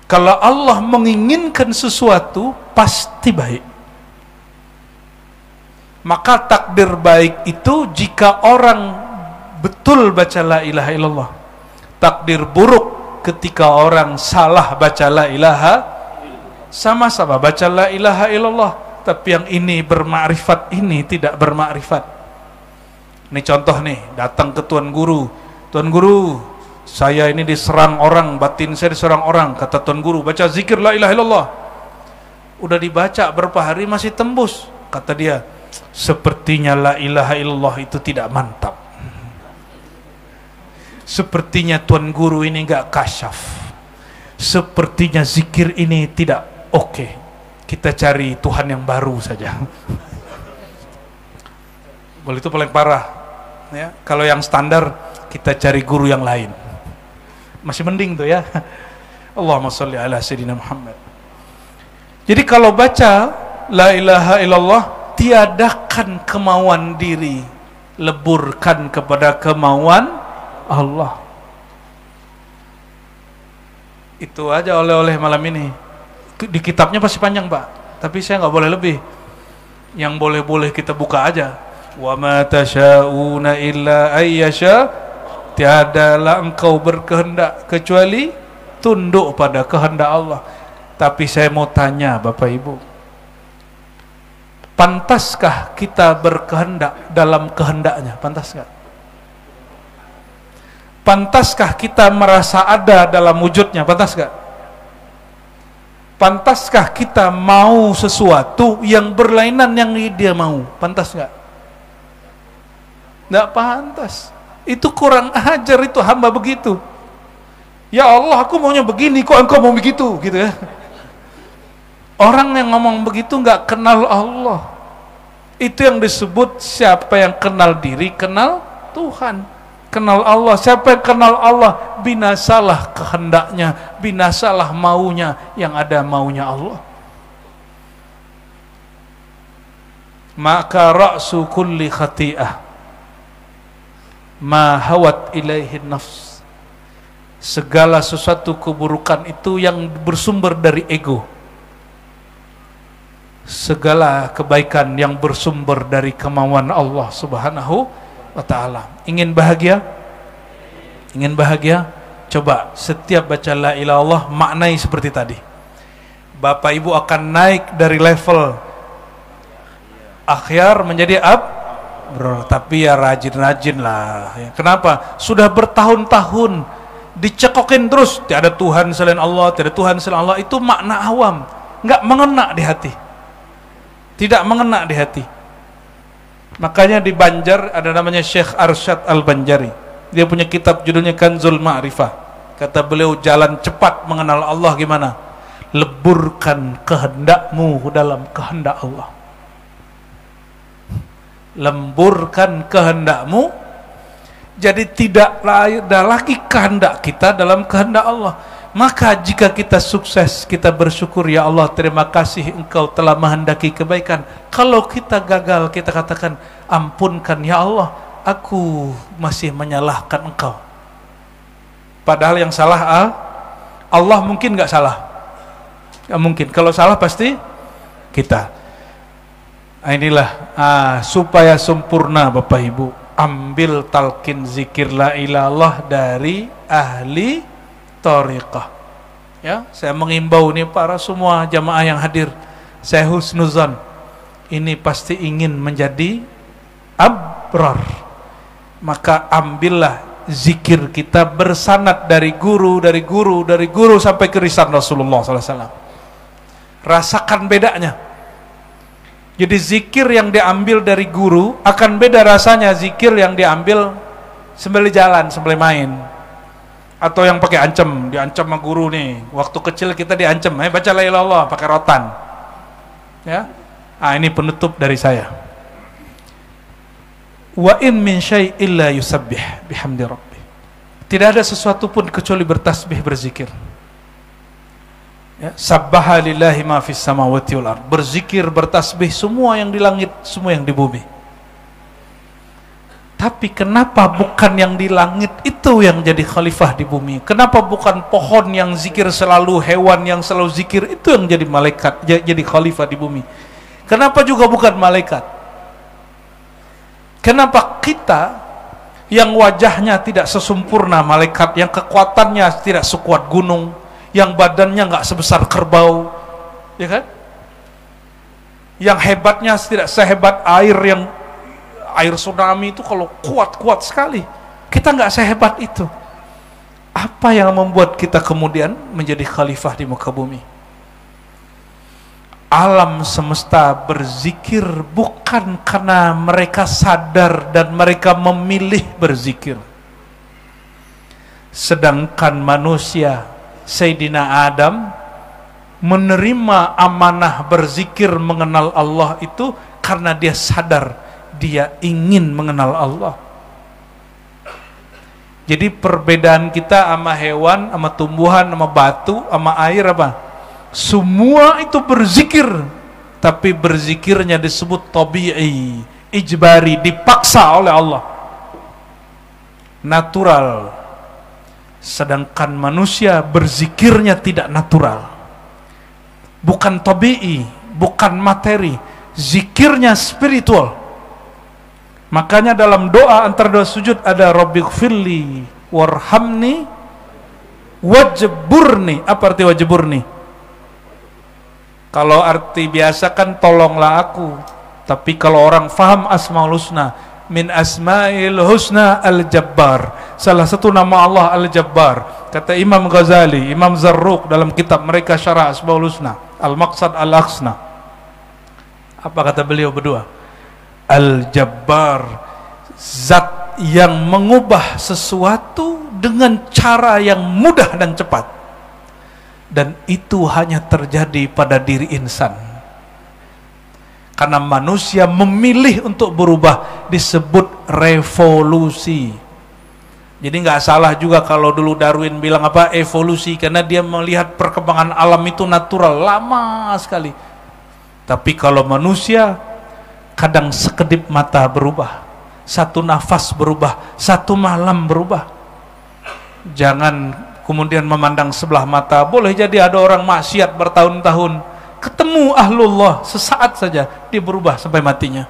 Kalau Allah menginginkan sesuatu pasti baik. Maka takdir baik itu jika orang betul baca la ilaha illallah. Takdir buruk ketika orang salah baca la ilaha, sama-sama baca la ilaha illallah, tapi yang ini bermakrifat, ini tidak bermakrifat. Ini contoh nih, datang ke Tuan Guru, Tuan Guru, saya ini diserang orang, batin saya diserang orang. Kata Tuan Guru, baca zikir la ilaha illallah. Udah dibaca berapa hari masih tembus. Kata dia, sepertinya la ilaha illallah itu tidak mantap. Sepertinya Tuan Guru ini enggak kasyaf. Sepertinya zikir ini tidak oke. Kita cari Tuhan yang baru saja. Boleh, itu paling parah ya. Kalau yang standar kita cari guru yang lain, masih mending tuh ya. Allahumma sholli ala sayyidina Muhammad. Jadi kalau baca la ilaha illallah, tiadakan kemauan diri, leburkan kepada kemauan Allah. Itu aja oleh-oleh malam ini. Di kitabnya pasti panjang Pak, tapi saya nggak boleh lebih. Yang boleh-boleh kita buka aja. Wa ma tasyauna illa ayyasha, tiadalah engkau berkehendak kecuali tunduk pada kehendak Allah. Tapi saya mau tanya Bapak Ibu, pantaskah kita berkehendak dalam kehendaknya? Pantas nggak? Pantaskah kita merasa ada dalam wujudnya? Pantas nggak? Pantaskah kita mau sesuatu yang berlainan yang dia mau? Pantas nggak? Nggak pantas. Itu kurang ajar, itu hamba begitu. Ya Allah, aku maunya begini, kok engkau mau begitu, gitu ya. Orang yang ngomong begitu nggak kenal Allah. Itu yang disebut siapa yang kenal diri, kenal Tuhan, kenal Allah. Siapa yang kenal Allah, binasalah kehendaknya, binasalah maunya, yang ada maunya Allah. Maka ra'su kulli khati'ah ma hawat ilaihi nafs. Segala sesuatu keburukan itu yang bersumber dari ego. Segala kebaikan yang bersumber dari kemauan Allah Subhanahu wa ta'ala. Ingin bahagia? Ingin bahagia? Coba setiap baca la ilaha illallah maknai seperti tadi. Bapak Ibu akan naik dari level akhyar menjadi bro, tapi ya rajin-rajin lah ya. Kenapa? Sudah bertahun-tahun dicekokin terus, tiada Tuhan selain Allah, tiada Tuhan selain Allah. Itu makna awam, nggak mengena di hati, tidak mengena di hati. Makanya di Banjar ada namanya Syekh Arsyad Al-Banjari, dia punya kitab judulnya Kanzul Ma'rifah. Kata beliau, jalan cepat mengenal Allah gimana? Leburkan kehendakmu dalam kehendak Allah. Lemburkan kehendakmu, jadi tidak ada lagi kehendak kita dalam kehendak Allah. Maka jika kita sukses, kita bersyukur, ya Allah terima kasih engkau telah menghendaki kebaikan. Kalau kita gagal, kita katakan ampunkan ya Allah, aku masih menyalahkan engkau. Padahal yang salah Allah, mungkin nggak salah? Nggak mungkin. Kalau salah pasti kita. Inilah supaya sempurna Bapak Ibu, ambil talqin zikir la ilaha illallah dari ahli thariqah. Ya, saya mengimbau nih para semua jamaah yang hadir, saya husnuzan, ini pasti ingin menjadi abrar. Maka ambillah zikir kita bersanad dari guru, dari guru, dari guru sampai ke lisan Rasulullah SAW. Rasakan bedanya. Jadi zikir yang diambil dari guru akan beda rasanya zikir yang diambil sembari jalan, sembari main. Atau yang pakai ancam, diancam sama guru nih. Waktu kecil kita diancam, baca la ilaha illallah pakai rotan. Ya. Ini penutup dari saya. Wa in min syai' illa yusabbih bihamdi rabbih. Tidak ada sesuatu pun kecuali bertasbih, berzikir. Ya, sabbaha lillahi ma fis samawati wal ard. Berzikir, bertasbih semua yang di langit, semua yang di bumi. Tapi kenapa bukan yang di langit itu yang jadi khalifah di bumi? Kenapa bukan pohon yang zikir selalu, hewan yang selalu zikir itu yang jadi malaikat, jadi khalifah di bumi? Kenapa juga bukan malaikat? Kenapa kita yang wajahnya tidak sesempurna malaikat, yang kekuatannya tidak sekuat gunung, yang badannya nggak sebesar kerbau, ya kan? Yang hebatnya tidak sehebat air tsunami itu kalau kuat sekali. Kita nggak sehebat itu. Apa yang membuat kita kemudian menjadi khalifah di muka bumi? Alam semesta berzikir bukan karena mereka sadar dan mereka memilih berzikir. Sedangkan manusia, Sayyidina Adam, menerima amanah berzikir mengenal Allah itu karena dia sadar dia ingin mengenal Allah. Jadi perbedaan kita sama hewan, sama tumbuhan, sama batu, sama air apa? Semua itu berzikir, tapi berzikirnya disebut tabi'i, ijbari, dipaksa oleh Allah, natural. Sedangkan manusia berzikirnya tidak natural, bukan tabi'i, bukan materi, zikirnya spiritual. Makanya dalam doa antara dua sujud ada Rabbighfirli warhamni wajburni. Apa arti wajburni? Kalau arti biasa kan tolonglah aku, tapi kalau orang faham Asmaul Husna, min asma'il husna al-jabbar, salah satu nama Allah al-jabbar. Kata Imam Ghazali, Imam Zarruq dalam kitab mereka Syarah Asmaul Husna, Al-Maqsad Al-Aqsna. Apa kata beliau berdua? Al-Jabbar, zat yang mengubah sesuatu dengan cara yang mudah dan cepat, dan itu hanya terjadi pada diri insan. Karena manusia memilih untuk berubah, disebut revolusi. Jadi nggak salah juga kalau dulu Darwin bilang apa evolusi, karena dia melihat perkembangan alam itu natural, lama sekali. Tapi kalau manusia kadang sekedip mata berubah, satu nafas berubah, satu malam berubah. Jangan kemudian memandang sebelah mata. Boleh jadi ada orang maksiat bertahun-tahun, ketemu ahlullah sesaat saja dia berubah sampai matinya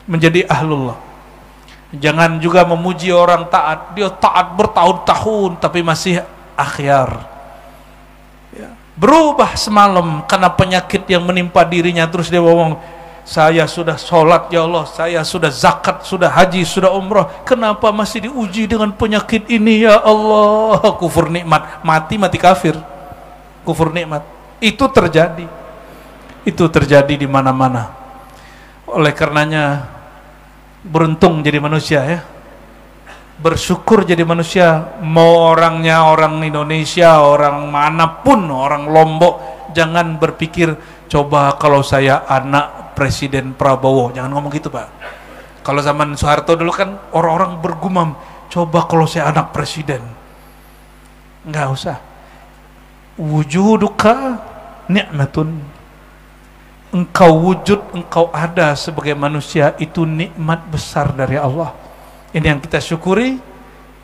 menjadi ahlullah. Jangan juga memuji orang taat, dia taat bertahun-tahun tapi masih akhyar, ya, berubah semalam karena penyakit yang menimpa dirinya. Terus dia ngomong, saya sudah sholat ya Allah, saya sudah zakat, sudah haji, sudah umrah, kenapa masih diuji dengan penyakit ini ya Allah? Kufur nikmat, mati kafir, kufur nikmat. Itu terjadi di mana-mana. Oleh karenanya beruntung jadi manusia, ya, bersyukur jadi manusia. Mau orangnya orang Indonesia, orang manapun, orang Lombok, jangan berpikir coba kalau saya anak Presiden Prabowo. Jangan ngomong gitu, Pak. Kalau zaman Soeharto dulu kan orang-orang bergumam, coba kalau saya anak presiden. Enggak usah. Wujuduka ni'matun. Engkau wujud, engkau ada sebagai manusia, itu nikmat besar dari Allah. Ini yang kita syukuri.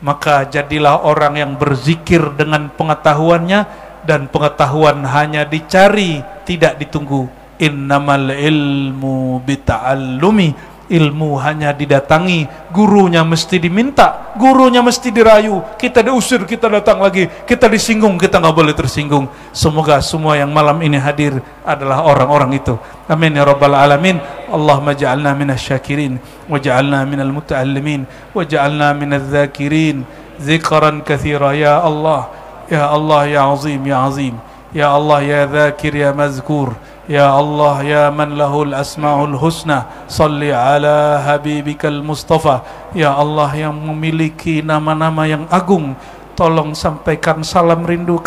Maka jadilah orang yang berzikir dengan pengetahuannya, dan pengetahuan hanya dicari, tidak ditunggu. Innamal ilmu bita'allumi, ilmu hanya didatangi, gurunya mesti diminta, gurunya mesti dirayu. Kita diusir, kita datang lagi, kita disinggung, kita nggak boleh tersinggung. Semoga semua yang malam ini hadir adalah orang-orang itu. Amin ya rabbal alamin. Allahumma ja'alna minasyakirin, wa ja'alna minal muta'allimin, wa ja'alna minadz zakirin zikran katsira. Ya Allah, ya Allah, ya azim, ya azim, ya Allah, ya dzakir, ya mazkur, ya Allah, ya man lahul asma'ul husna, salli ala habibikal mustafa. Ya Allah yang memiliki nama-nama yang agung, tolong sampaikan salam rindu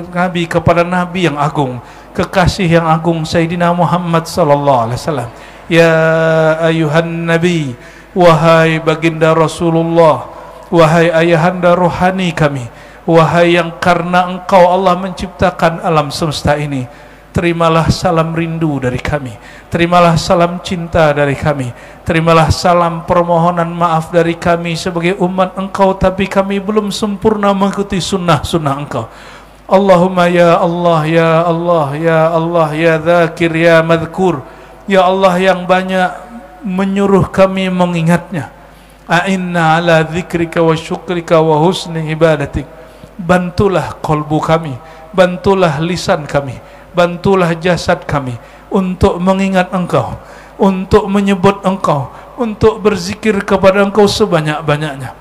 Nabi kepada Nabi yang agung, kekasih yang agung Sayyidina Muhammad sallallahu alaihi wasallam. Ya ayuhan Nabi, wahai baginda Rasulullah, wahai ayahanda rohani kami, Wahai yang karena Engkau Allah menciptakan alam semesta ini, terimalah salam rindu dari kami, terimalah salam cinta dari kami, terimalah salam permohonan maaf dari kami sebagai umat Engkau, tapi kami belum sempurna mengikuti sunnah-sunnah Engkau. Allahumma ya Allah, ya Allah, ya Allah, ya Dzakir, ya Madhkur, ya Allah yang banyak menyuruh kami mengingatnya. A'inna ala dzikrika wa syukrika wa husni ibadatik. Bantulah kolbu kami, bantulah lisan kami, bantulah jasad kami untuk mengingat Engkau, untuk menyebut Engkau, untuk berzikir kepada Engkau sebanyak-banyaknya.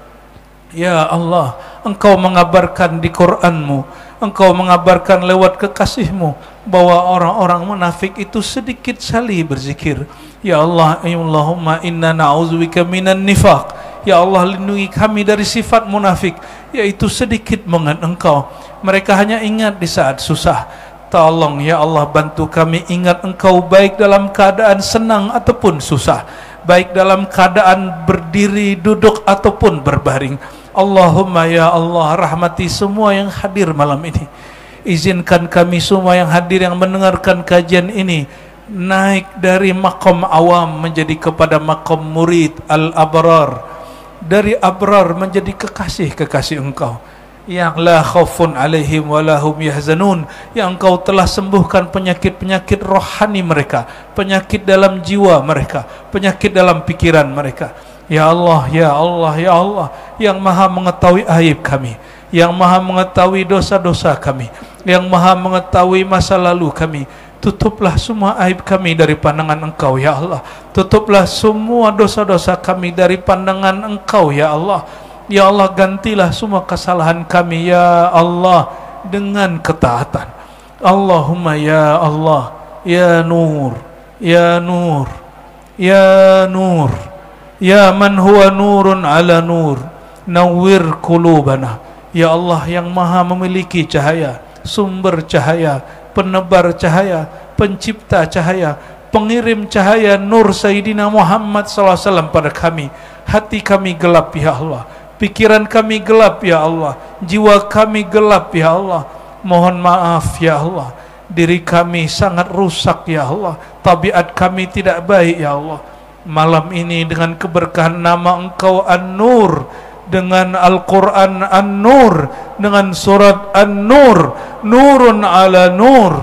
Ya Allah, Engkau mengabarkan di Quran-Mu, Engkau mengabarkan lewat kekasih-Mu bahwa orang-orang munafik itu sedikit sekali berzikir. Ya Allah, Allahumma inna na'udzubika minan nifaq. Ya Allah, lindungi kami dari sifat munafik, yaitu sedikit mengingat Engkau. Mereka hanya ingat di saat susah. Tolong ya Allah, bantu kami ingat Engkau baik dalam keadaan senang ataupun susah, baik dalam keadaan berdiri, duduk ataupun berbaring. Allahumma ya Allah, rahmati semua yang hadir malam ini. Izinkan kami semua yang hadir yang mendengarkan kajian ini naik dari maqam awam menjadi kepada maqam murid al-abrar, dari abrar menjadi kekasih-kekasih Engkau yang la khaufun alaihim wa lahum yahzanun, yang Engkau telah sembuhkan penyakit-penyakit rohani mereka, penyakit dalam jiwa mereka, penyakit dalam pikiran mereka. Ya Allah, ya Allah, ya Allah, yang maha mengetahui aib kami, yang maha mengetahui dosa-dosa kami, yang maha mengetahui masa lalu kami, tutuplah semua aib kami dari pandangan Engkau ya Allah. Tutuplah semua dosa-dosa kami dari pandangan Engkau ya Allah. Ya Allah, gantilah semua kesalahan kami ya Allah dengan ketaatan. Allahumma ya Allah, ya Nur, ya Nur, ya Nur, ya man huwa nurun ala nur, nawwir qulubana. Ya Allah yang maha memiliki cahaya, sumber cahaya, penebar cahaya, pencipta cahaya, pengirim cahaya nur Sayyidina Muhammad SAW pada kami. Hati kami gelap ya Allah, pikiran kami gelap ya Allah, jiwa kami gelap ya Allah. Mohon maaf ya Allah, diri kami sangat rusak ya Allah, tabiat kami tidak baik ya Allah. Malam ini dengan keberkahan nama Engkau An-Nur, dengan Al-Quran An-Nur, dengan surat An-Nur, nurun ala nur,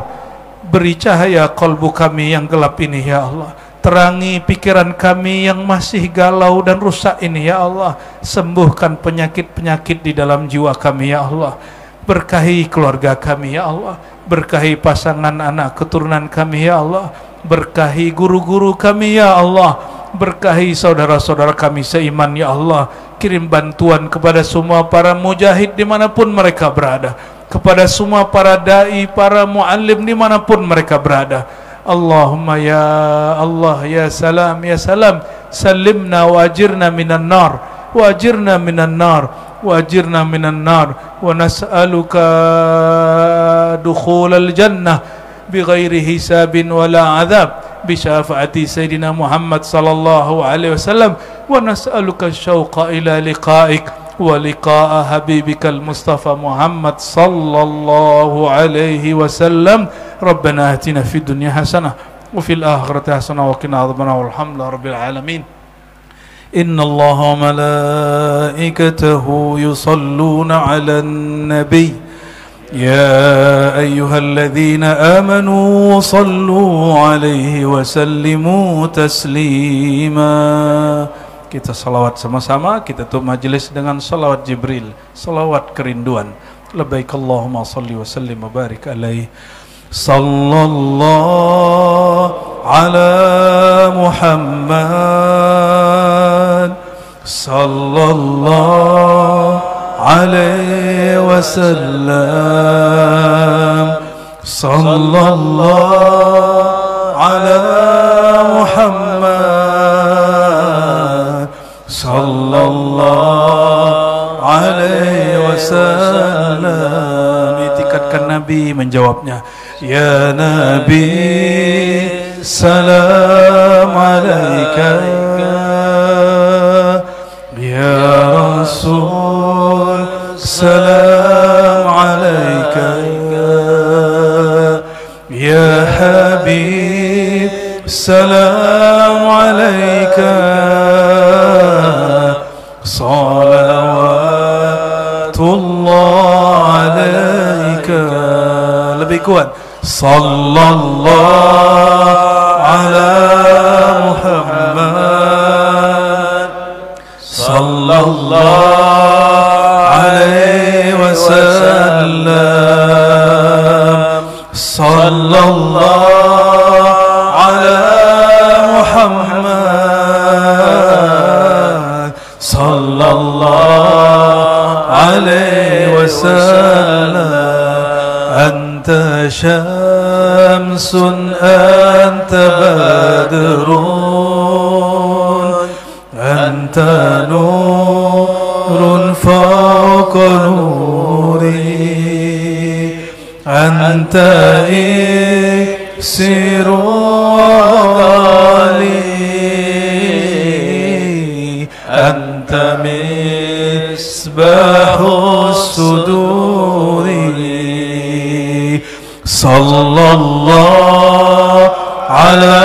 beri cahaya kalbu kami yang gelap ini ya Allah. Terangi pikiran kami yang masih galau dan rusak ini ya Allah. Sembuhkan penyakit-penyakit di dalam jiwa kami ya Allah. Berkahi keluarga kami ya Allah, berkahi pasangan anak keturunan kami ya Allah, berkahi guru-guru kami ya Allah, berkahi saudara-saudara kami seiman ya Allah. Kirim bantuan kepada semua para mujahid dimanapun mereka berada, kepada semua para da'i, para muallim dimanapun mereka berada. Allahumma ya Allah, ya salam, ya salam, salimna wa ajirna minan nar, wa ajirna minan nar, wa ajirna minan nar, wa nas'aluka dukhulal jannah bighairi hisabin wala adab bisyafaati Sayyidina Muhammad sallallahu alaihi wasallam, wa nas'aluka syauqa ila liqa'ik wa liqa'a habibikal Mustafa Muhammad sallallahu alaihi wasallam. Rabbana atina fid dunya hasanah wa fil akhirati hasanah wa qina adzabannar. Walhamdulillahi rabbil alamin. Inna Allaha wa malaikatahu yusalluna 'alan nabiy. يا أيها الذين آمنوا صلوا عليه وسلموا تسليما. Kita salawat sama-sama, kita tutup majelis dengan salawat Jibril, salawat kerinduan. Labbaik Allahumma salli wa sallim wa barik alaihi. Sallallahu ala Muhammad, sallallahu عليه وسلم. صلى الله على محمد, صلى الله عليه وسلم. Ditingkatkan Nabi menjawabnya. Ya Nabi, salam alaika. Ya Rasul, salam يا حبيب السلام عليك صلوات الله عليك lebih kuat sallallahu ala Muhammad sallallahu alaihi wasallam sallallahu ala Muhammad sallallahu alaihi wasallam anta syamsun anta badrun anta nurun fawqa nuri anta iksiru ali anta misbahu suduri sallallahu ala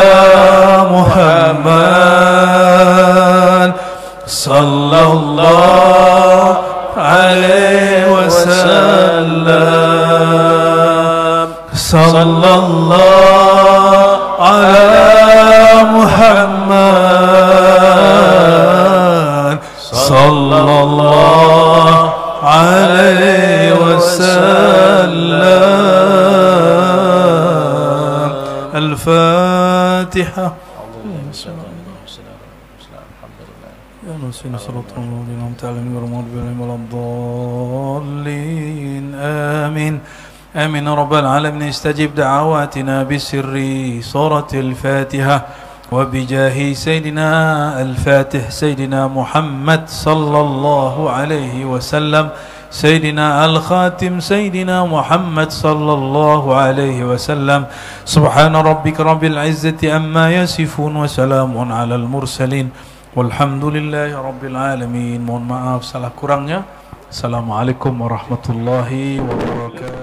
Muhammad sallallahu alaihi wasallam sallallahu ala Muhammad sallallahu alaihi wasallam الفاتحة يا نسينا صلاة الله عليهم تعالى ورحمة الله ولا الضالين آمين آمين رب العالمين استجب دعواتنا بسر سورة الفاتحة وبجاه سيدنا الفاتح سيدنا محمد صلى الله عليه وسلم سيدنا الخاتم سيدنا محمد صلى الله عليه وسلم سبحان ربك رب العزة عما يصفون وسلام على المرسلين والحمد لله رب العالمين. Mohon maaf salah kurangnya. Assalamualaikum warahmatullahi wabarakatuh.